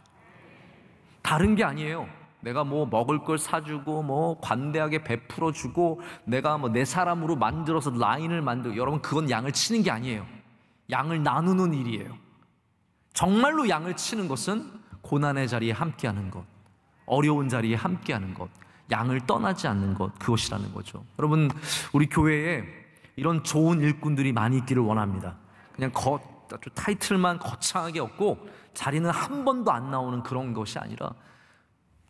다른 게 아니에요. 내가 먹을 걸 사주고 관대하게 베풀어주고 내가 내 사람으로 만들어서 라인을 만들고, 여러분, 그건 양을 치는 게 아니에요. 양을 나누는 일이에요. 정말로 양을 치는 것은 고난의 자리에 함께하는 것, 어려운 자리에 함께하는 것, 양을 떠나지 않는 것, 그것이라는 거죠. 여러분, 우리 교회에 이런 좋은 일꾼들이 많이 있기를 원합니다. 그냥 아주 타이틀만 거창하게 얻고 자리는 한 번도 안 나오는 그런 것이 아니라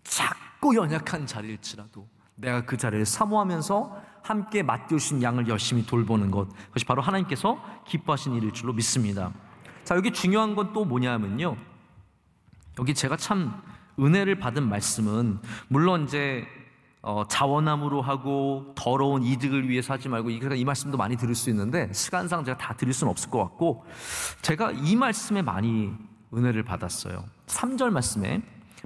작고 연약한 자리일지라도 내가 그 자리를 사모하면서 함께 맡겨주신 양을 열심히 돌보는 것, 그것이 바로 하나님께서 기뻐하신 일일 줄로 믿습니다. 자, 여기 중요한 건 또 뭐냐면요, 여기 제가 참 은혜를 받은 말씀은, 물론 이제 자원함으로 하고 더러운 이득을 위해서 하지 말고, 이 말씀도 많이 들을 수 있는데 시간상 제가 다 드릴 수는 없을 것 같고, 제가 이 말씀에 많이 은혜를 받았어요. 3절 말씀에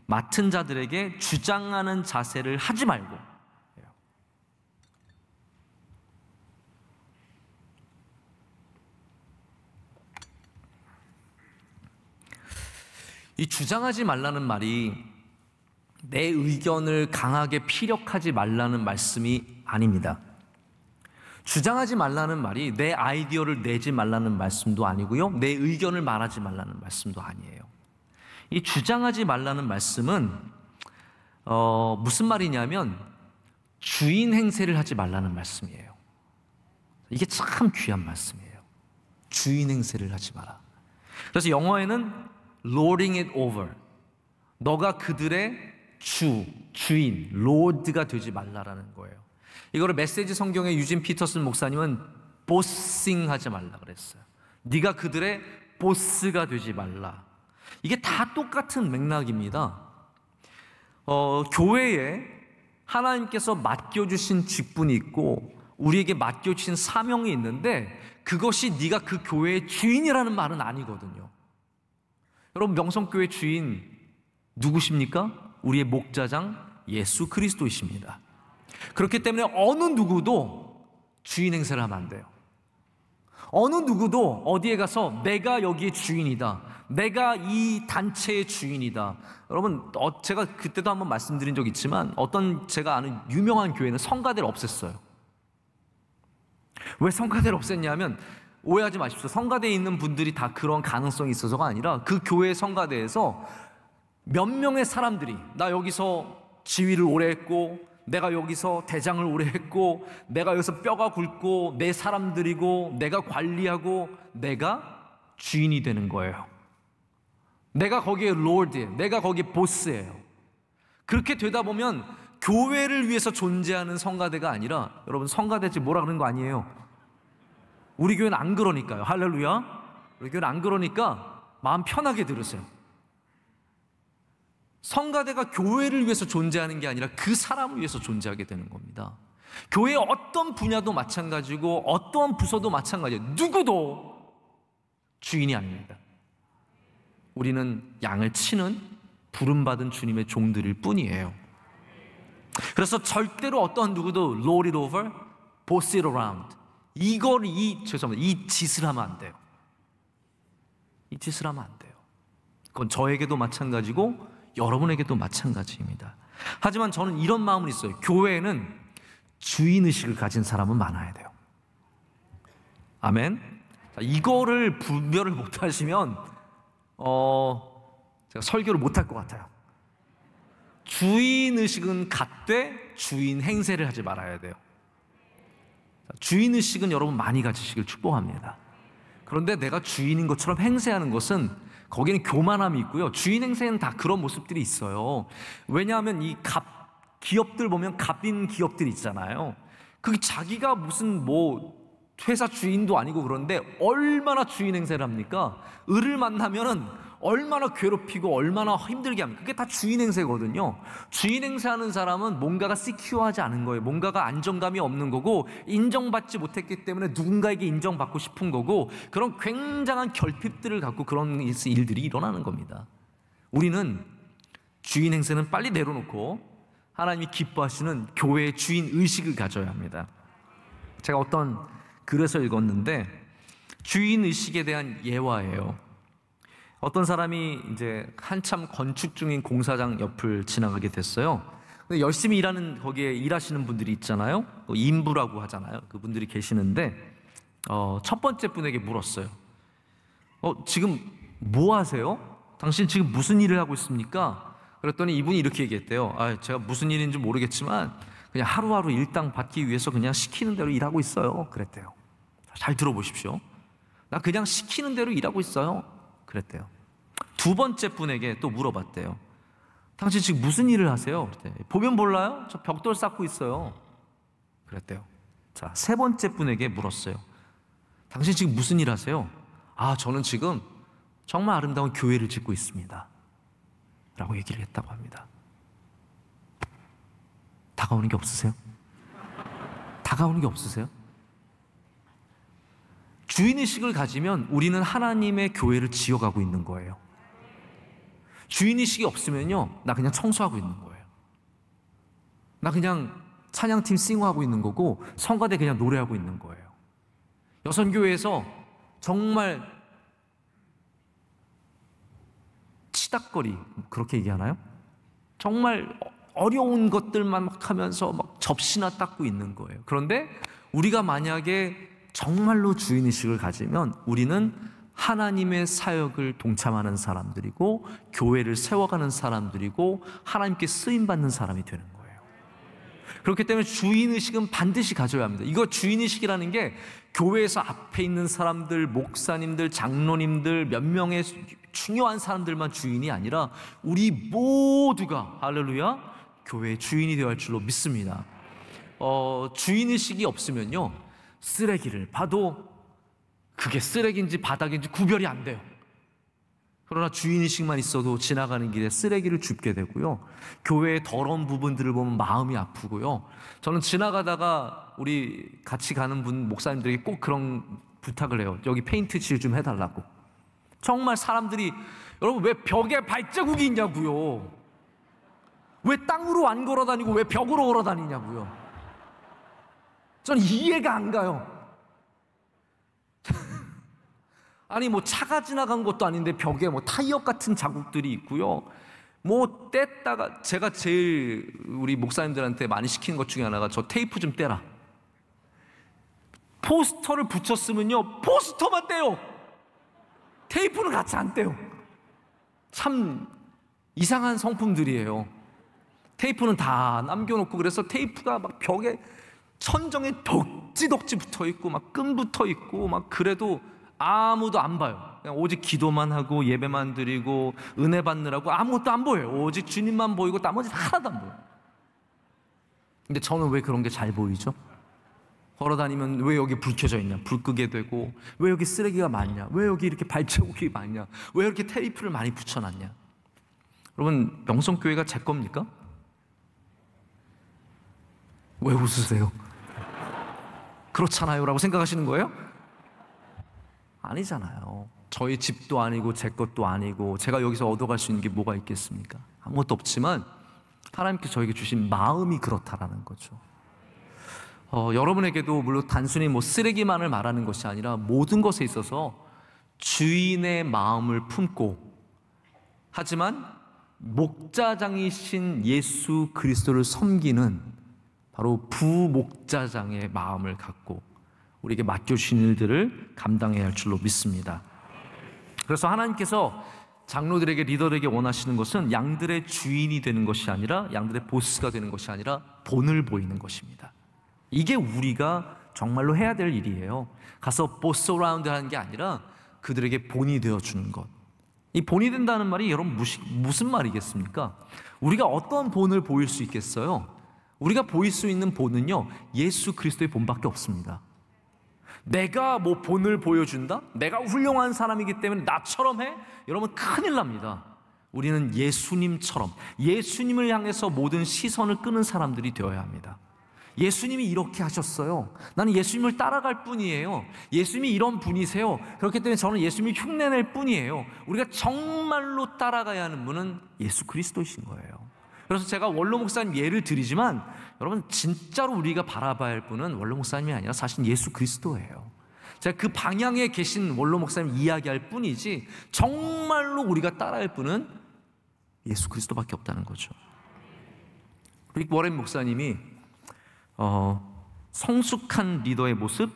맡은 자들에게 주장하는 자세를 하지 말고, 이 주장하지 말라는 말이 내 의견을 강하게 피력하지 말라는 말씀이 아닙니다. 주장하지 말라는 말이 내 아이디어를 내지 말라는 말씀도 아니고요, 내 의견을 말하지 말라는 말씀도 아니에요. 이 주장하지 말라는 말씀은 무슨 말이냐면 주인 행세를 하지 말라는 말씀이에요. 이게 참 귀한 말씀이에요. 주인 행세를 하지 마라. 그래서 영어에는 lording it over, 너가 그들의 주인, 로드가 되지 말라라는 거예요. 이거를 메시지 성경의 유진 피터슨 목사님은 보싱 하지 말라 그랬어요. 네가 그들의 보스가 되지 말라. 이게 다 똑같은 맥락입니다. 교회에 하나님께서 맡겨주신 직분이 있고 우리에게 맡겨주신 사명이 있는데, 그것이 네가 그 교회의 주인이라는 말은 아니거든요. 여러분, 명성교회 주인 누구십니까? 우리의 목자장 예수 그리스도이십니다. 그렇기 때문에 어느 누구도 주인 행세를 하면 안 돼요. 어느 누구도 어디에 가서 내가 여기의 주인이다, 내가 이 단체의 주인이다. 여러분, 제가 그때도 한번 말씀드린 적 있지만 어떤 제가 아는 유명한 교회는 성가대를 없앴어요. 왜 성가대를 없앴냐면, 오해하지 마십시오. 성가대에 있는 분들이 다 그런 가능성이 있어서가 아니라, 그 교회 성가대에서 몇 명의 사람들이 나 여기서 지휘를 오래 했고, 내가 여기서 대장을 오래 했고, 내가 여기서 뼈가 굵고 내 사람들이고 내가 관리하고 내가 주인이 되는 거예요. 내가 거기에 롤드예요. 내가 거기 보스예요. 그렇게 되다 보면 교회를 위해서 존재하는 성가대가 아니라, 여러분, 성가대지 뭐라 그러는 거 아니에요. 우리 교회는 안 그러니까요. 할렐루야. 우리 교회는 안 그러니까 마음 편하게 들으세요. 성가대가 교회를 위해서 존재하는 게 아니라 그 사람을 위해서 존재하게 되는 겁니다. 교회의 어떤 분야도 마찬가지고 어떤 부서도 마찬가지예요. 누구도 주인이 아닙니다. 우리는 양을 치는 부름받은 주님의 종들일 뿐이에요. 그래서 절대로 어떤 누구도 lord it over, boss it around, 죄송합니다, 이 짓을 하면 안 돼요. 이 짓을 하면 안 돼요. 그건 저에게도 마찬가지고 여러분에게도 마찬가지입니다. 하지만 저는 이런 마음은 있어요. 교회에는 주인의식을 가진 사람은 많아야 돼요. 아멘. 자, 이거를 분별을 못하시면 제가 설교를 못할 것 같아요. 주인의식은 갖되 주인 행세를 하지 말아야 돼요. 주인의식은 여러분 많이 가지시길 축복합니다. 그런데 내가 주인인 것처럼 행세하는 것은, 거기는 교만함이 있고요, 주인 행세에는 다 그런 모습들이 있어요. 왜냐하면 이 기업들 보면 갑인 기업들이 있잖아요. 그게 자기가 무슨 회사 주인도 아니고 그런데 얼마나 주인 행세를 합니까? 을을 만나면은 얼마나 괴롭히고 얼마나 힘들게 합니까? 그게 다 주인 행세거든요. 주인 행세하는 사람은 뭔가가 시큐어하지 않은 거예요. 뭔가가 안정감이 없는 거고, 인정받지 못했기 때문에 누군가에게 인정받고 싶은 거고, 그런 굉장한 결핍들을 갖고 그런 일들이 일어나는 겁니다. 우리는 주인 행세는 빨리 내려놓고 하나님이 기뻐하시는 교회의 주인 의식을 가져야 합니다. 제가 어떤 글에서 읽었는데, 주인 의식에 대한 예화예요. 어떤 사람이 이제 한참 건축 중인 공사장 옆을 지나가게 됐어요. 근데 열심히 거기에 일하시는 분들이 있잖아요. 인부라고 하잖아요. 그분들이 계시는데 첫 번째 분에게 물었어요. 지금 뭐 하세요? 당신 지금 무슨 일을 하고 있습니까? 그랬더니 이분이 이렇게 얘기했대요. 제가 무슨 일인지 모르겠지만 그냥 하루하루 일당 받기 위해서 그냥 시키는 대로 일하고 있어요. 그랬대요. 잘 들어보십시오. 나 그냥 시키는 대로 일하고 있어요. 그랬대요. 두 번째 분에게 또 물어봤대요. 당신 지금 무슨 일을 하세요? 그랬대요. 보면 몰라요? 저 벽돌 쌓고 있어요. 그랬대요. 자, 세 번째 분에게 물었어요. 당신 지금 무슨 일 하세요? 저는 지금 정말 아름다운 교회를 짓고 있습니다. 라고 얘기를 했다고 합니다. 다가오는 게 없으세요? 다가오는 게 없으세요? 주인의식을 가지면 우리는 하나님의 교회를 지어가고 있는 거예요. 주인의식이 없으면요, 나 그냥 청소하고 있는 거예요. 나 그냥 찬양팀 싱어하고 있는 거고 성가대 그냥 노래하고 있는 거예요. 여선교회에서 정말 치닥거리, 그렇게 얘기하나요? 정말 어려운 것들만 막 하면서 막 접시나 닦고 있는 거예요. 그런데 우리가 만약에 정말로 주인의식을 가지면 우리는 하나님의 사역을 동참하는 사람들이고 교회를 세워가는 사람들이고 하나님께 쓰임받는 사람이 되는 거예요. 그렇기 때문에 주인의식은 반드시 가져야 합니다. 이거 주인의식이라는 게 교회에서 앞에 있는 사람들, 목사님들, 장로님들 몇 명의 중요한 사람들만 주인이 아니라 우리 모두가, 할렐루야, 교회의 주인이 되어야 할 줄로 믿습니다. 주인의식이 없으면요, 쓰레기를 봐도 그게 쓰레기인지 바닥인지 구별이 안 돼요. 그러나 주인의식만 있어도 지나가는 길에 쓰레기를 줍게 되고요, 교회의 더러운 부분들을 보면 마음이 아프고요. 저는 지나가다가 우리 같이 가는 분 목사님들에게 꼭 그런 부탁을 해요. 여기 페인트 칠 좀 해달라고. 정말 사람들이, 여러분 왜 벽에 발자국이 있냐고요. 왜 땅으로 안 걸어다니고 왜 벽으로 걸어다니냐고요. 저는 이해가 안 가요. 아니 뭐 차가 지나간 것도 아닌데 벽에 뭐 타이어 같은 자국들이 있고요. 뭐 뗐다가, 제가 제일 우리 목사님들한테 많이 시키는 것 중에 하나가 저 테이프 좀 떼라. 포스터를 붙였으면요, 포스터만 떼요. 테이프는 같이 안 떼요. 참 이상한 성품들이에요. 테이프는 다 남겨놓고, 그래서 테이프가 막 벽에 천정에 덕지덕지 붙어있고 막 끈 붙어있고 막, 그래도 아무도 안 봐요. 그냥 오직 기도만 하고 예배만 드리고 은혜 받느라고 아무것도 안 보여요. 오직 주님만 보이고 나머지는 하나도 안 보여요. 근데 저는 왜 그런 게 잘 보이죠? 걸어다니면 왜 여기 불 켜져 있냐, 불 끄게 되고, 왜 여기 쓰레기가 많냐, 왜 여기 이렇게 발자국이 많냐, 왜 이렇게 테이프를 많이 붙여놨냐. 여러분, 명성교회가 제 겁니까? 왜 웃으세요? 그렇잖아요 라고 생각하시는 거예요? 아니잖아요. 저희 집도 아니고 제 것도 아니고 제가 여기서 얻어갈 수 있는 게 뭐가 있겠습니까? 아무것도 없지만 하나님께서 저에게 주신 마음이 그렇다라는 거죠. 여러분에게도 물론 단순히 뭐 쓰레기만을 말하는 것이 아니라 모든 것에 있어서 주인의 마음을 품고, 하지만 목자장이신 예수 그리스도를 섬기는 바로 부목자장의 마음을 갖고 우리에게 맡겨주신 일들을 감당해야 할 줄로 믿습니다. 그래서 하나님께서 장로들에게, 리더들에게 원하시는 것은 양들의 주인이 되는 것이 아니라, 양들의 보스가 되는 것이 아니라 본을 보이는 것입니다. 이게 우리가 정말로 해야 될 일이에요. 가서 보스 어라운드 하는 게 아니라 그들에게 본이 되어주는 것. 이 본이 된다는 말이 여러분 무슨 말이겠습니까? 우리가 어떤 본을 보일 수 있겠어요? 우리가 보일 수 있는 본은요, 예수 그리스도의 본밖에 없습니다. 내가 뭐 본을 보여준다? 내가 훌륭한 사람이기 때문에 나처럼 해? 여러분 큰일 납니다. 우리는 예수님처럼, 예수님을 향해서 모든 시선을 끄는 사람들이 되어야 합니다. 예수님이 이렇게 하셨어요. 나는 예수님을 따라갈 뿐이에요. 예수님이 이런 분이세요. 그렇기 때문에 저는 예수님을 흉내낼 뿐이에요. 우리가 정말로 따라가야 하는 분은 예수 그리스도이신 거예요. 그래서 제가 원로 목사님 예를 드리지만, 여러분 진짜로 우리가 바라봐야 할 분은 원로 목사님이 아니라 사실 예수 그리스도예요. 제가 그 방향에 계신 원로 목사님 이야기할 뿐이지 정말로 우리가 따라할 분은 예수 그리스도밖에 없다는 거죠. 릭 워렌 목사님이 성숙한 리더의 모습,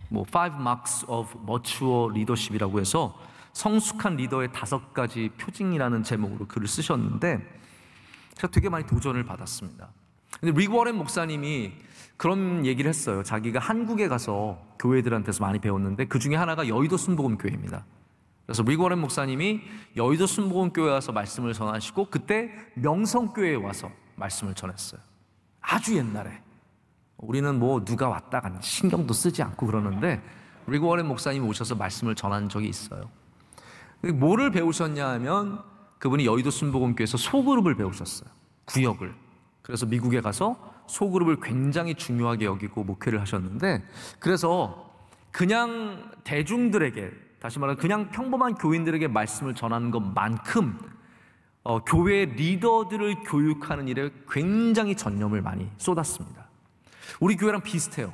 뭐 5 Marks of Mature Leadership이라고 해서 성숙한 리더의 5가지 표징이라는 제목으로 글을 쓰셨는데 제가 되게 많이 도전을 받았습니다. 근데 릭 워렌 목사님이 그런 얘기를 했어요. 자기가 한국에 가서 교회들한테서 많이 배웠는데 그 중에 하나가 여의도 순복음교회입니다. 그래서 릭 워렌 목사님이 여의도 순복음교회에 와서 말씀을 전하시고 그때 명성교회에 와서 말씀을 전했어요. 아주 옛날에. 우리는 뭐 누가 왔다 갔다 신경도 쓰지 않고 그러는데 릭 워렌 목사님이 오셔서 말씀을 전한 적이 있어요. 뭐를 배우셨냐 하면 그분이 여의도 순복음교회에서 소그룹을 배우셨어요. 구역을. 그래서 미국에 가서 소그룹을 굉장히 중요하게 여기고 목회를 하셨는데 그래서 그냥 대중들에게 다시 말하면 그냥 평범한 교인들에게 말씀을 전하는 것만큼 교회 리더들을 교육하는 일에 굉장히 전념을 많이 쏟았습니다. 우리 교회랑 비슷해요.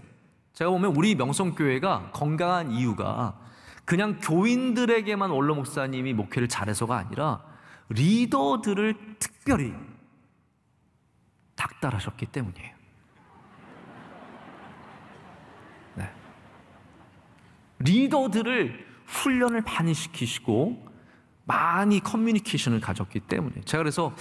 제가 보면 우리 명성교회가 건강한 이유가 그냥 교인들에게만 원로 목사님이 목회를 잘해서가 아니라 리더들을 특별히 닥달하셨기 때문이에요. 네. 리더들을 훈련을 많이 시키시고 많이 커뮤니케이션을 가졌기 때문에 제가 그래서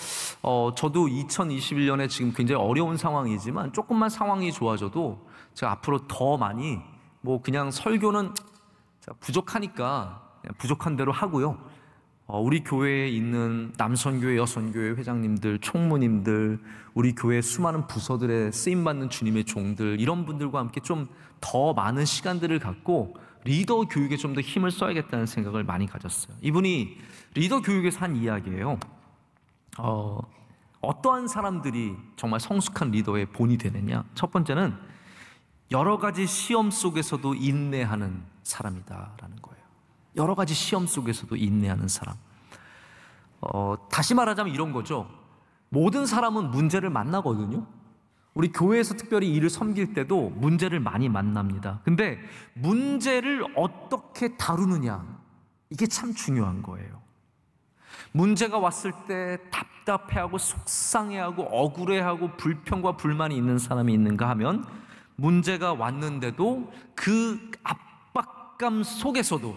저도 2021년에 지금 굉장히 어려운 상황이지만 조금만 상황이 좋아져도 제가 앞으로 더 많이 뭐 그냥 설교는 부족하니까 그냥 부족한 대로 하고요. 우리 교회에 있는 남선교회, 여선교회 회장님들, 총무님들, 우리 교회 수많은 부서들에 쓰임받는 주님의 종들 이런 분들과 함께 좀 더 많은 시간들을 갖고 리더 교육에 좀 더 힘을 써야겠다는 생각을 많이 가졌어요. 이분이 리더 교육에서 한 이야기예요. 어떠한 사람들이 정말 성숙한 리더의 본이 되느냐? 첫 번째는 여러 가지 시험 속에서도 인내하는 사람이다라는 거예요. 여러 가지 시험 속에서도 인내하는 사람. 다시 말하자면 이런 거죠. 모든 사람은 문제를 만나거든요. 우리 교회에서 특별히 일을 섬길 때도 문제를 많이 만납니다. 근데 문제를 어떻게 다루느냐, 이게 참 중요한 거예요. 문제가 왔을 때 답답해하고 속상해하고 억울해하고 불평과 불만이 있는 사람이 있는가 하면 문제가 왔는데도 그 압박감 속에서도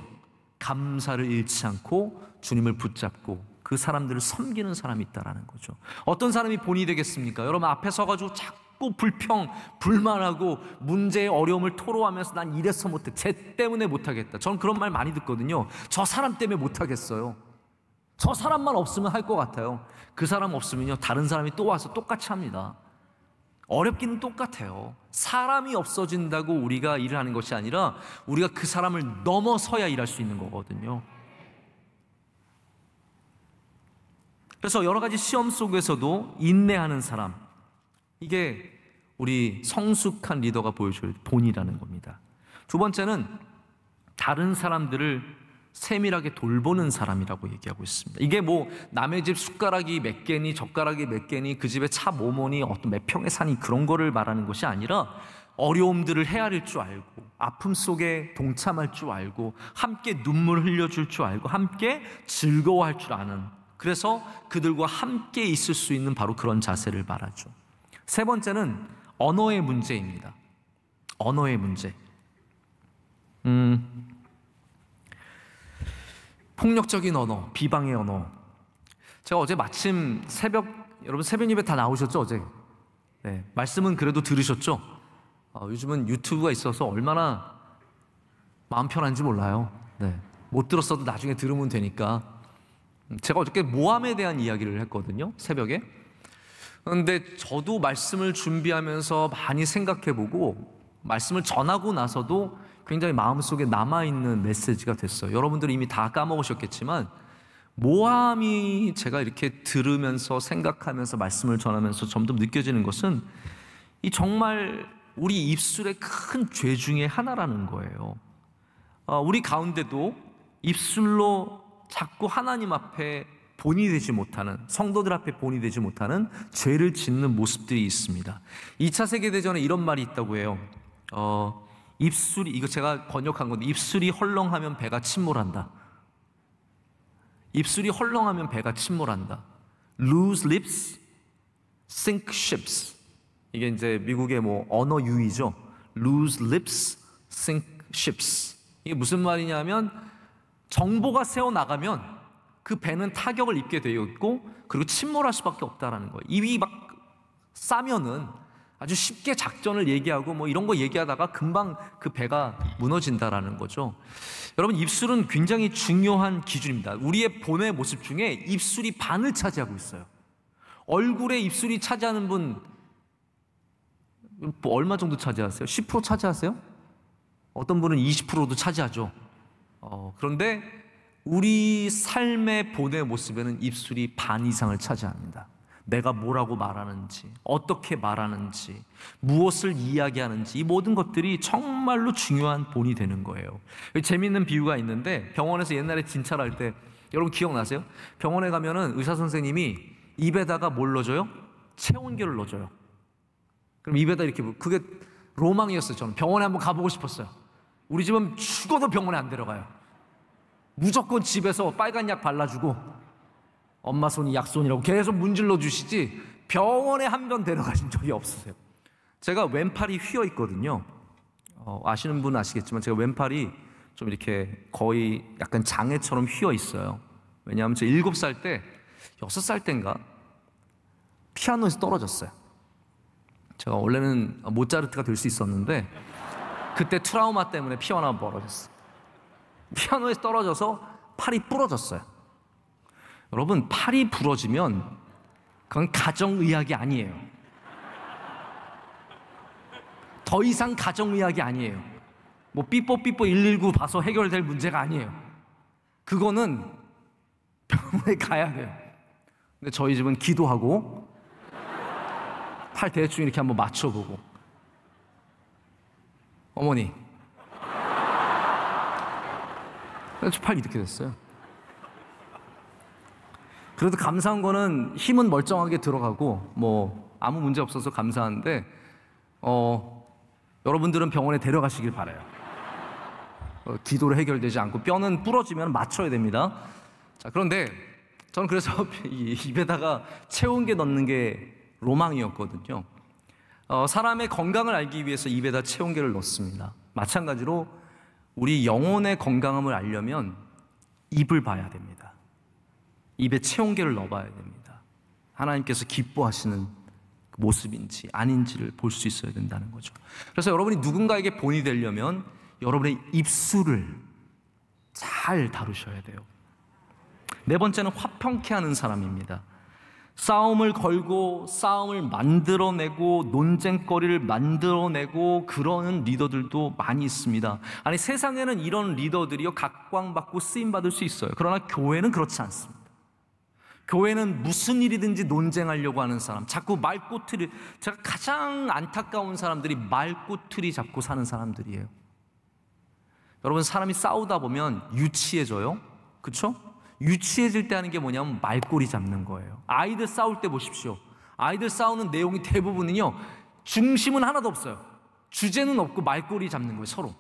감사를 잃지 않고 주님을 붙잡고 그 사람들을 섬기는 사람이 있다는 거죠. 어떤 사람이 본이 되겠습니까? 여러분 앞에 서가지고 자꾸 불평, 불만하고 문제의 어려움을 토로하면서 난 이래서 못해, 쟤 때문에 못하겠다. 저는 그런 말 많이 듣거든요. 저 사람 때문에 못하겠어요. 저 사람만 없으면 할 것 같아요. 그 사람 없으면요 다른 사람이 또 와서 똑같이 합니다. 어렵기는 똑같아요. 사람이 없어진다고 우리가 일을 하는 것이 아니라 우리가 그 사람을 넘어서야 일할 수 있는 거거든요. 그래서 여러 가지 시험 속에서도 인내하는 사람, 이게 우리 성숙한 리더가 보여줄 본이라는 겁니다. 두 번째는 다른 사람들을 세밀하게 돌보는 사람이라고 얘기하고 있습니다. 이게 뭐 남의 집 숟가락이 몇 개니 젓가락이 몇 개니 그 집에 차 뭐뭐니 어떤 몇 평에 사니 그런 거를 말하는 것이 아니라 어려움들을 헤아릴 줄 알고 아픔 속에 동참할 줄 알고 함께 눈물 흘려줄 줄 알고 함께 즐거워할 줄 아는, 그래서 그들과 함께 있을 수 있는 바로 그런 자세를 말하죠. 세 번째는 언어의 문제입니다. 언어의 문제. 폭력적인 언어, 비방의 언어. 제가 어제 마침 여러분 새벽 예배 다 나오셨죠 어제? 네, 말씀은 그래도 들으셨죠? 요즘은 유튜브가 있어서 얼마나 마음 편한지 몰라요. 네, 못 들었어도 나중에 들으면 되니까. 제가 어저께 모함에 대한 이야기를 했거든요, 새벽에. 그런데 저도 말씀을 준비하면서 많이 생각해보고 말씀을 전하고 나서도 굉장히 마음속에 남아있는 메시지가 됐어요. 여러분들이 이미 다 까먹으셨겠지만 모함이 제가 이렇게 들으면서 생각하면서 말씀을 전하면서 점점 느껴지는 것은 이 정말 우리 입술의 큰 죄 중에 하나라는 거예요. 우리 가운데도 입술로 자꾸 하나님 앞에 본이 되지 못하는, 성도들 앞에 본이 되지 못하는 죄를 짓는 모습들이 있습니다. 2차 세계대전에 이런 말이 있다고 해요. 입술이, 이거 제가 번역한 건데, 입술이 헐렁하면 배가 침몰한다. 입술이 헐렁하면 배가 침몰한다. Loose lips sink ships. 이게 이제 미국의 뭐 언어 유희죠. Loose lips sink ships. 이게 무슨 말이냐면 정보가 새어나가면 그 배는 타격을 입게 되어 있고 그리고 침몰할 수밖에 없다라는 거예요. 입이 막 싸면은 아주 쉽게 작전을 얘기하고 뭐 이런 거 얘기하다가 금방 그 배가 무너진다라는 거죠. 여러분, 입술은 굉장히 중요한 기준입니다. 우리의 본의 모습 중에 입술이 반을 차지하고 있어요. 얼굴에 입술이 차지하는 분 얼마 정도 차지하세요? 10% 차지하세요? 어떤 분은 20%도 차지하죠. 그런데 우리 삶의 본의 모습에는 입술이 반 이상을 차지합니다. 내가 뭐라고 말하는지, 어떻게 말하는지, 무엇을 이야기하는지, 이 모든 것들이 정말로 중요한 본이 되는 거예요. 재미있는 비유가 있는데, 병원에서 옛날에 진찰할 때 여러분 기억나세요? 병원에 가면은 의사 선생님이 입에다가 뭘 넣어줘요? 체온계를 넣어줘요. 그럼 입에다 이렇게, 그게 로망이었어요. 저는 병원에 한번 가보고 싶었어요. 우리 집은 죽어도 병원에 안 데려가요. 무조건 집에서 빨간 약 발라주고 엄마 손이 약손이라고 계속 문질러 주시지 병원에 한 번 데려가신 적이 없으세요. 제가 왼팔이 휘어 있거든요. 아시는 분은 아시겠지만 제가 왼팔이 좀 이렇게 거의 약간 장애처럼 휘어 있어요. 왜냐하면 제가 7살 때, 6살 때인가 피아노에서 떨어졌어요. 제가 원래는 모차르트가 될 수 있었는데 그때 트라우마 때문에 피아노가 멀어졌어요. 피아노에서 떨어져서 팔이 부러졌어요. 여러분, 팔이 부러지면 그건 가정의학이 아니에요. 더 이상 가정의학이 아니에요. 뭐 삐뽀삐뽀 119 봐서 해결될 문제가 아니에요. 그거는 병원에 가야 돼요. 근데 저희 집은 기도하고 팔 대충 이렇게 한번 맞춰보고, 어머니, 저 팔 이렇게 됐어요. 그래도 감사한 거는 힘은 멀쩡하게 들어가고 뭐 아무 문제 없어서 감사한데 여러분들은 병원에 데려가시길 바라요. 기도로 해결되지 않고 뼈는 부러지면 맞춰야 됩니다. 자, 그런데 저는 그래서 입에다가 체온계 넣는 게 로망이었거든요. 사람의 건강을 알기 위해서 입에다 체온계를 넣습니다. 마찬가지로 우리 영혼의 건강함을 알려면 입을 봐야 됩니다. 입에 체온계를 넣어봐야 됩니다. 하나님께서 기뻐하시는 모습인지 아닌지를 볼 수 있어야 된다는 거죠. 그래서 여러분이 누군가에게 본이 되려면 여러분의 입술을 잘 다루셔야 돼요. 네 번째는 화평케 하는 사람입니다. 싸움을 걸고 싸움을 만들어내고 논쟁거리를 만들어내고 그러는 리더들도 많이 있습니다. 아니, 세상에는 이런 리더들이요 각광받고 쓰임받을 수 있어요. 그러나 교회는 그렇지 않습니다. 교회는 무슨 일이든지 논쟁하려고 하는 사람, 자꾸 말꼬투리, 제가 가장 안타까운 사람들이 말꼬투리 잡고 사는 사람들이에요. 여러분, 사람이 싸우다 보면 유치해져요. 그렇죠? 유치해질 때 하는 게 뭐냐면 말꼬리 잡는 거예요. 아이들 싸울 때 보십시오. 아이들 싸우는 내용이 대부분은요, 중심은 하나도 없어요. 주제는 없고 말꼬리 잡는 거예요, 서로.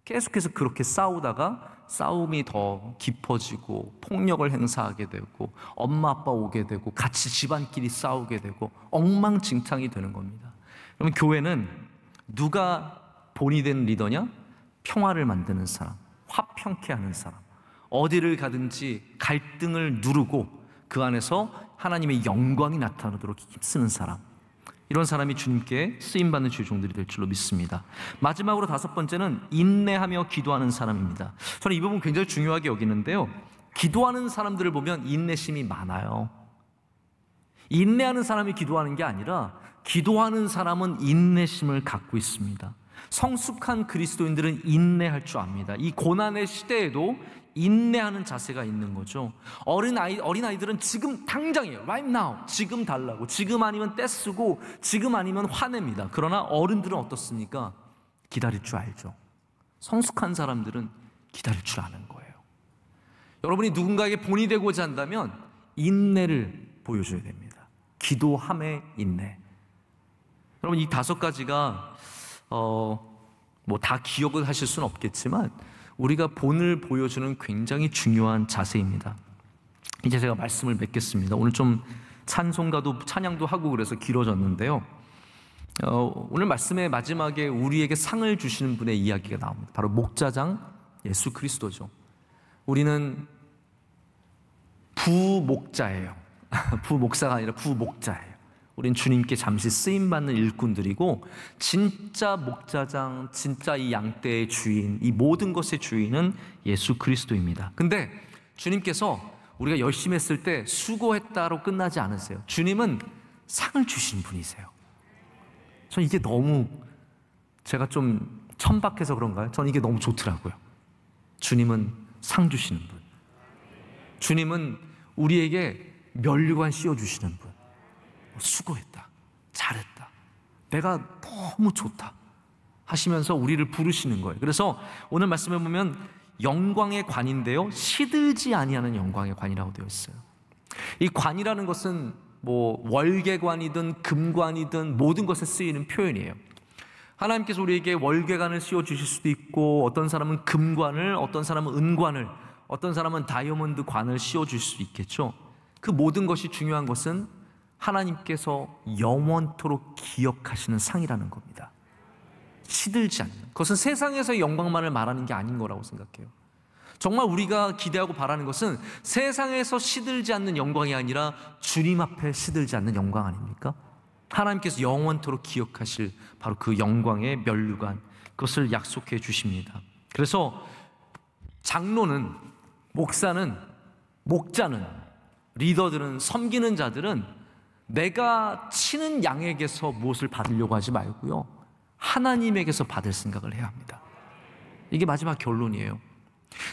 계속해서 그렇게 싸우다가 싸움이 더 깊어지고 폭력을 행사하게 되고 엄마 아빠 오게 되고 같이 집안끼리 싸우게 되고 엉망진창이 되는 겁니다. 그러면 교회는 누가 본이 된 리더냐? 평화를 만드는 사람, 화평케 하는 사람, 어디를 가든지 갈등을 누르고 그 안에서 하나님의 영광이 나타나도록 힘쓰는 사람, 이런 사람이 주님께 쓰임받는 주의 종들이 될 줄로 믿습니다. 마지막으로 5번째는 인내하며 기도하는 사람입니다. 저는 이 부분 굉장히 중요하게 여기는데요, 기도하는 사람들을 보면 인내심이 많아요. 인내하는 사람이 기도하는 게 아니라 기도하는 사람은 인내심을 갖고 있습니다. 성숙한 그리스도인들은 인내할 줄 압니다. 이 고난의 시대에도 인내하는 자세가 있는 거죠. 어린아이들은 지금 당장이에요. Right now. 지금 달라고. 지금 아니면 떼쓰고 지금 아니면 화냅니다. 그러나 어른들은 어떻습니까? 기다릴 줄 알죠. 성숙한 사람들은 기다릴 줄 아는 거예요. 여러분이 누군가에게 본이 되고자 한다면 인내를 보여줘야 됩니다. 기도함의 인내. 여러분, 이 5가지가 뭐 다 기억을 하실 수는 없겠지만 우리가 본을 보여주는 굉장히 중요한 자세입니다. 이제 제가 말씀을 맺겠습니다. 오늘 좀 찬양도 하고 그래서 길어졌는데요, 오늘 말씀의 마지막에 우리에게 상을 주시는 분의 이야기가 나옵니다. 바로 목자장 예수 그리스도죠. 우리는 부목자예요. 부목사가 아니라 부목자예요. 우린 주님께 잠시 쓰임받는 일꾼들이고, 진짜 목자장, 진짜 이 양떼의 주인, 이 모든 것의 주인은 예수 그리스도입니다. 근데 주님께서 우리가 열심히 했을 때 수고했다로 끝나지 않으세요. 주님은 상을 주신 분이세요. 전 이게 너무, 제가 좀 천박해서 그런가요? 전 이게 너무 좋더라고요. 주님은 상 주시는 분, 주님은 우리에게 면류관 씌워주시는 분. 수고했다, 잘했다, 내가 너무 좋다 하시면서 우리를 부르시는 거예요. 그래서 오늘 말씀에 보면 영광의 관인데요, 시들지 아니하는 영광의 관이라고 되어 있어요. 이 관이라는 것은 뭐 월계관이든 금관이든 모든 것에 쓰이는 표현이에요. 하나님께서 우리에게 월계관을 씌워주실 수도 있고, 어떤 사람은 금관을, 어떤 사람은 은관을, 어떤 사람은 다이아몬드 관을 씌워줄 수 있겠죠. 그 모든 것이 중요한 것은 하나님께서 영원토록 기억하시는 상이라는 겁니다. 시들지 않는, 그것은 세상에서의 영광만을 말하는 게 아닌 거라고 생각해요. 정말 우리가 기대하고 바라는 것은 세상에서 시들지 않는 영광이 아니라 주님 앞에 시들지 않는 영광 아닙니까? 하나님께서 영원토록 기억하실 바로 그 영광의 면류관, 그것을 약속해 주십니다. 그래서 장로는, 목사는, 목자는, 리더들은, 섬기는 자들은 내가 치는 양에게서 무엇을 받으려고 하지 말고요, 하나님에게서 받을 생각을 해야 합니다. 이게 마지막 결론이에요.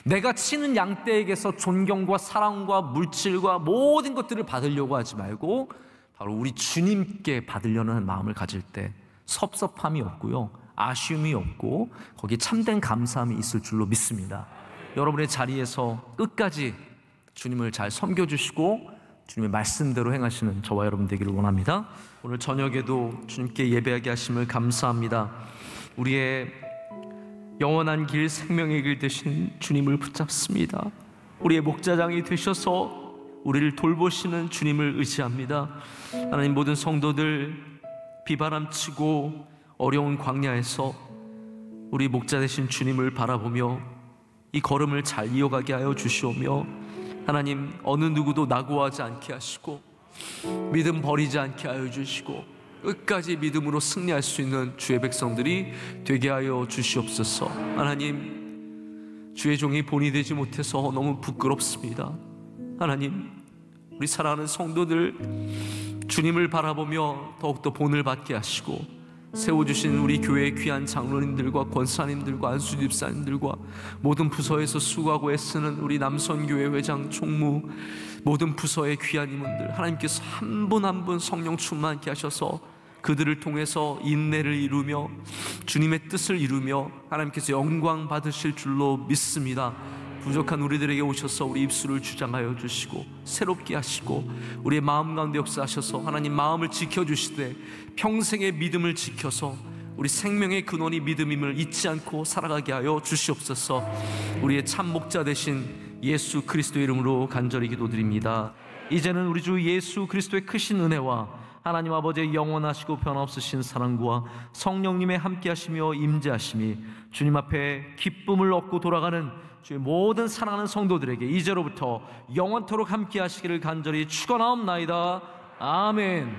내가 치는 양떼에게서 존경과 사랑과 물질과 모든 것들을 받으려고 하지 말고 바로 우리 주님께 받으려는 마음을 가질 때 섭섭함이 없고요, 아쉬움이 없고, 거기에 참된 감사함이 있을 줄로 믿습니다. 여러분의 자리에서 끝까지 주님을 잘 섬겨주시고 주님의 말씀대로 행하시는 저와 여러분 되기를 원합니다. 오늘 저녁에도 주님께 예배하게 하심을 감사합니다. 우리의 영원한 길, 생명의 길 되신 주님을 붙잡습니다. 우리의 목자장이 되셔서 우리를 돌보시는 주님을 의지합니다. 하나님, 모든 성도들 비바람치고 어려운 광야에서 우리 목자 되신 주님을 바라보며 이 걸음을 잘 이어가게 하여 주시오며, 하나님, 어느 누구도 낙오하지 않게 하시고 믿음 버리지 않게 하여 주시고 끝까지 믿음으로 승리할 수 있는 주의 백성들이 되게 하여 주시옵소서. 하나님, 주의 종이 본이 되지 못해서 너무 부끄럽습니다. 하나님, 우리 사랑하는 성도들 주님을 바라보며 더욱더 본을 받게 하시고, 세워주신 우리 교회의 귀한 장로님들과 권사님들과 안수집사님들과 모든 부서에서 수고하고 애쓰는 우리 남선교회 회장, 총무, 모든 부서의 귀한 임원들, 하나님께서 한 분 한 분 성령 충만케 하셔서 그들을 통해서 인내를 이루며 주님의 뜻을 이루며 하나님께서 영광 받으실 줄로 믿습니다. 부족한 우리들에게 오셔서 우리 입술을 주장하여 주시고 새롭게 하시고 우리의 마음 가운데 역사하셔서 하나님 마음을 지켜주시되 평생의 믿음을 지켜서 우리 생명의 근원이 믿음임을 잊지 않고 살아가게 하여 주시옵소서. 우리의 참 목자 되신 예수 그리스도의 이름으로 간절히 기도드립니다. 이제는 우리 주 예수 그리스도의 크신 은혜와 하나님 아버지의 영원하시고 변함없으신 사랑과 성령님의 함께하시며 임재하심이 주님 앞에 기쁨을 얻고 돌아가는 주의 모든 사랑하는 성도들에게 이제로부터 영원토록 함께하시기를 간절히 축원하옵나이다. 아멘.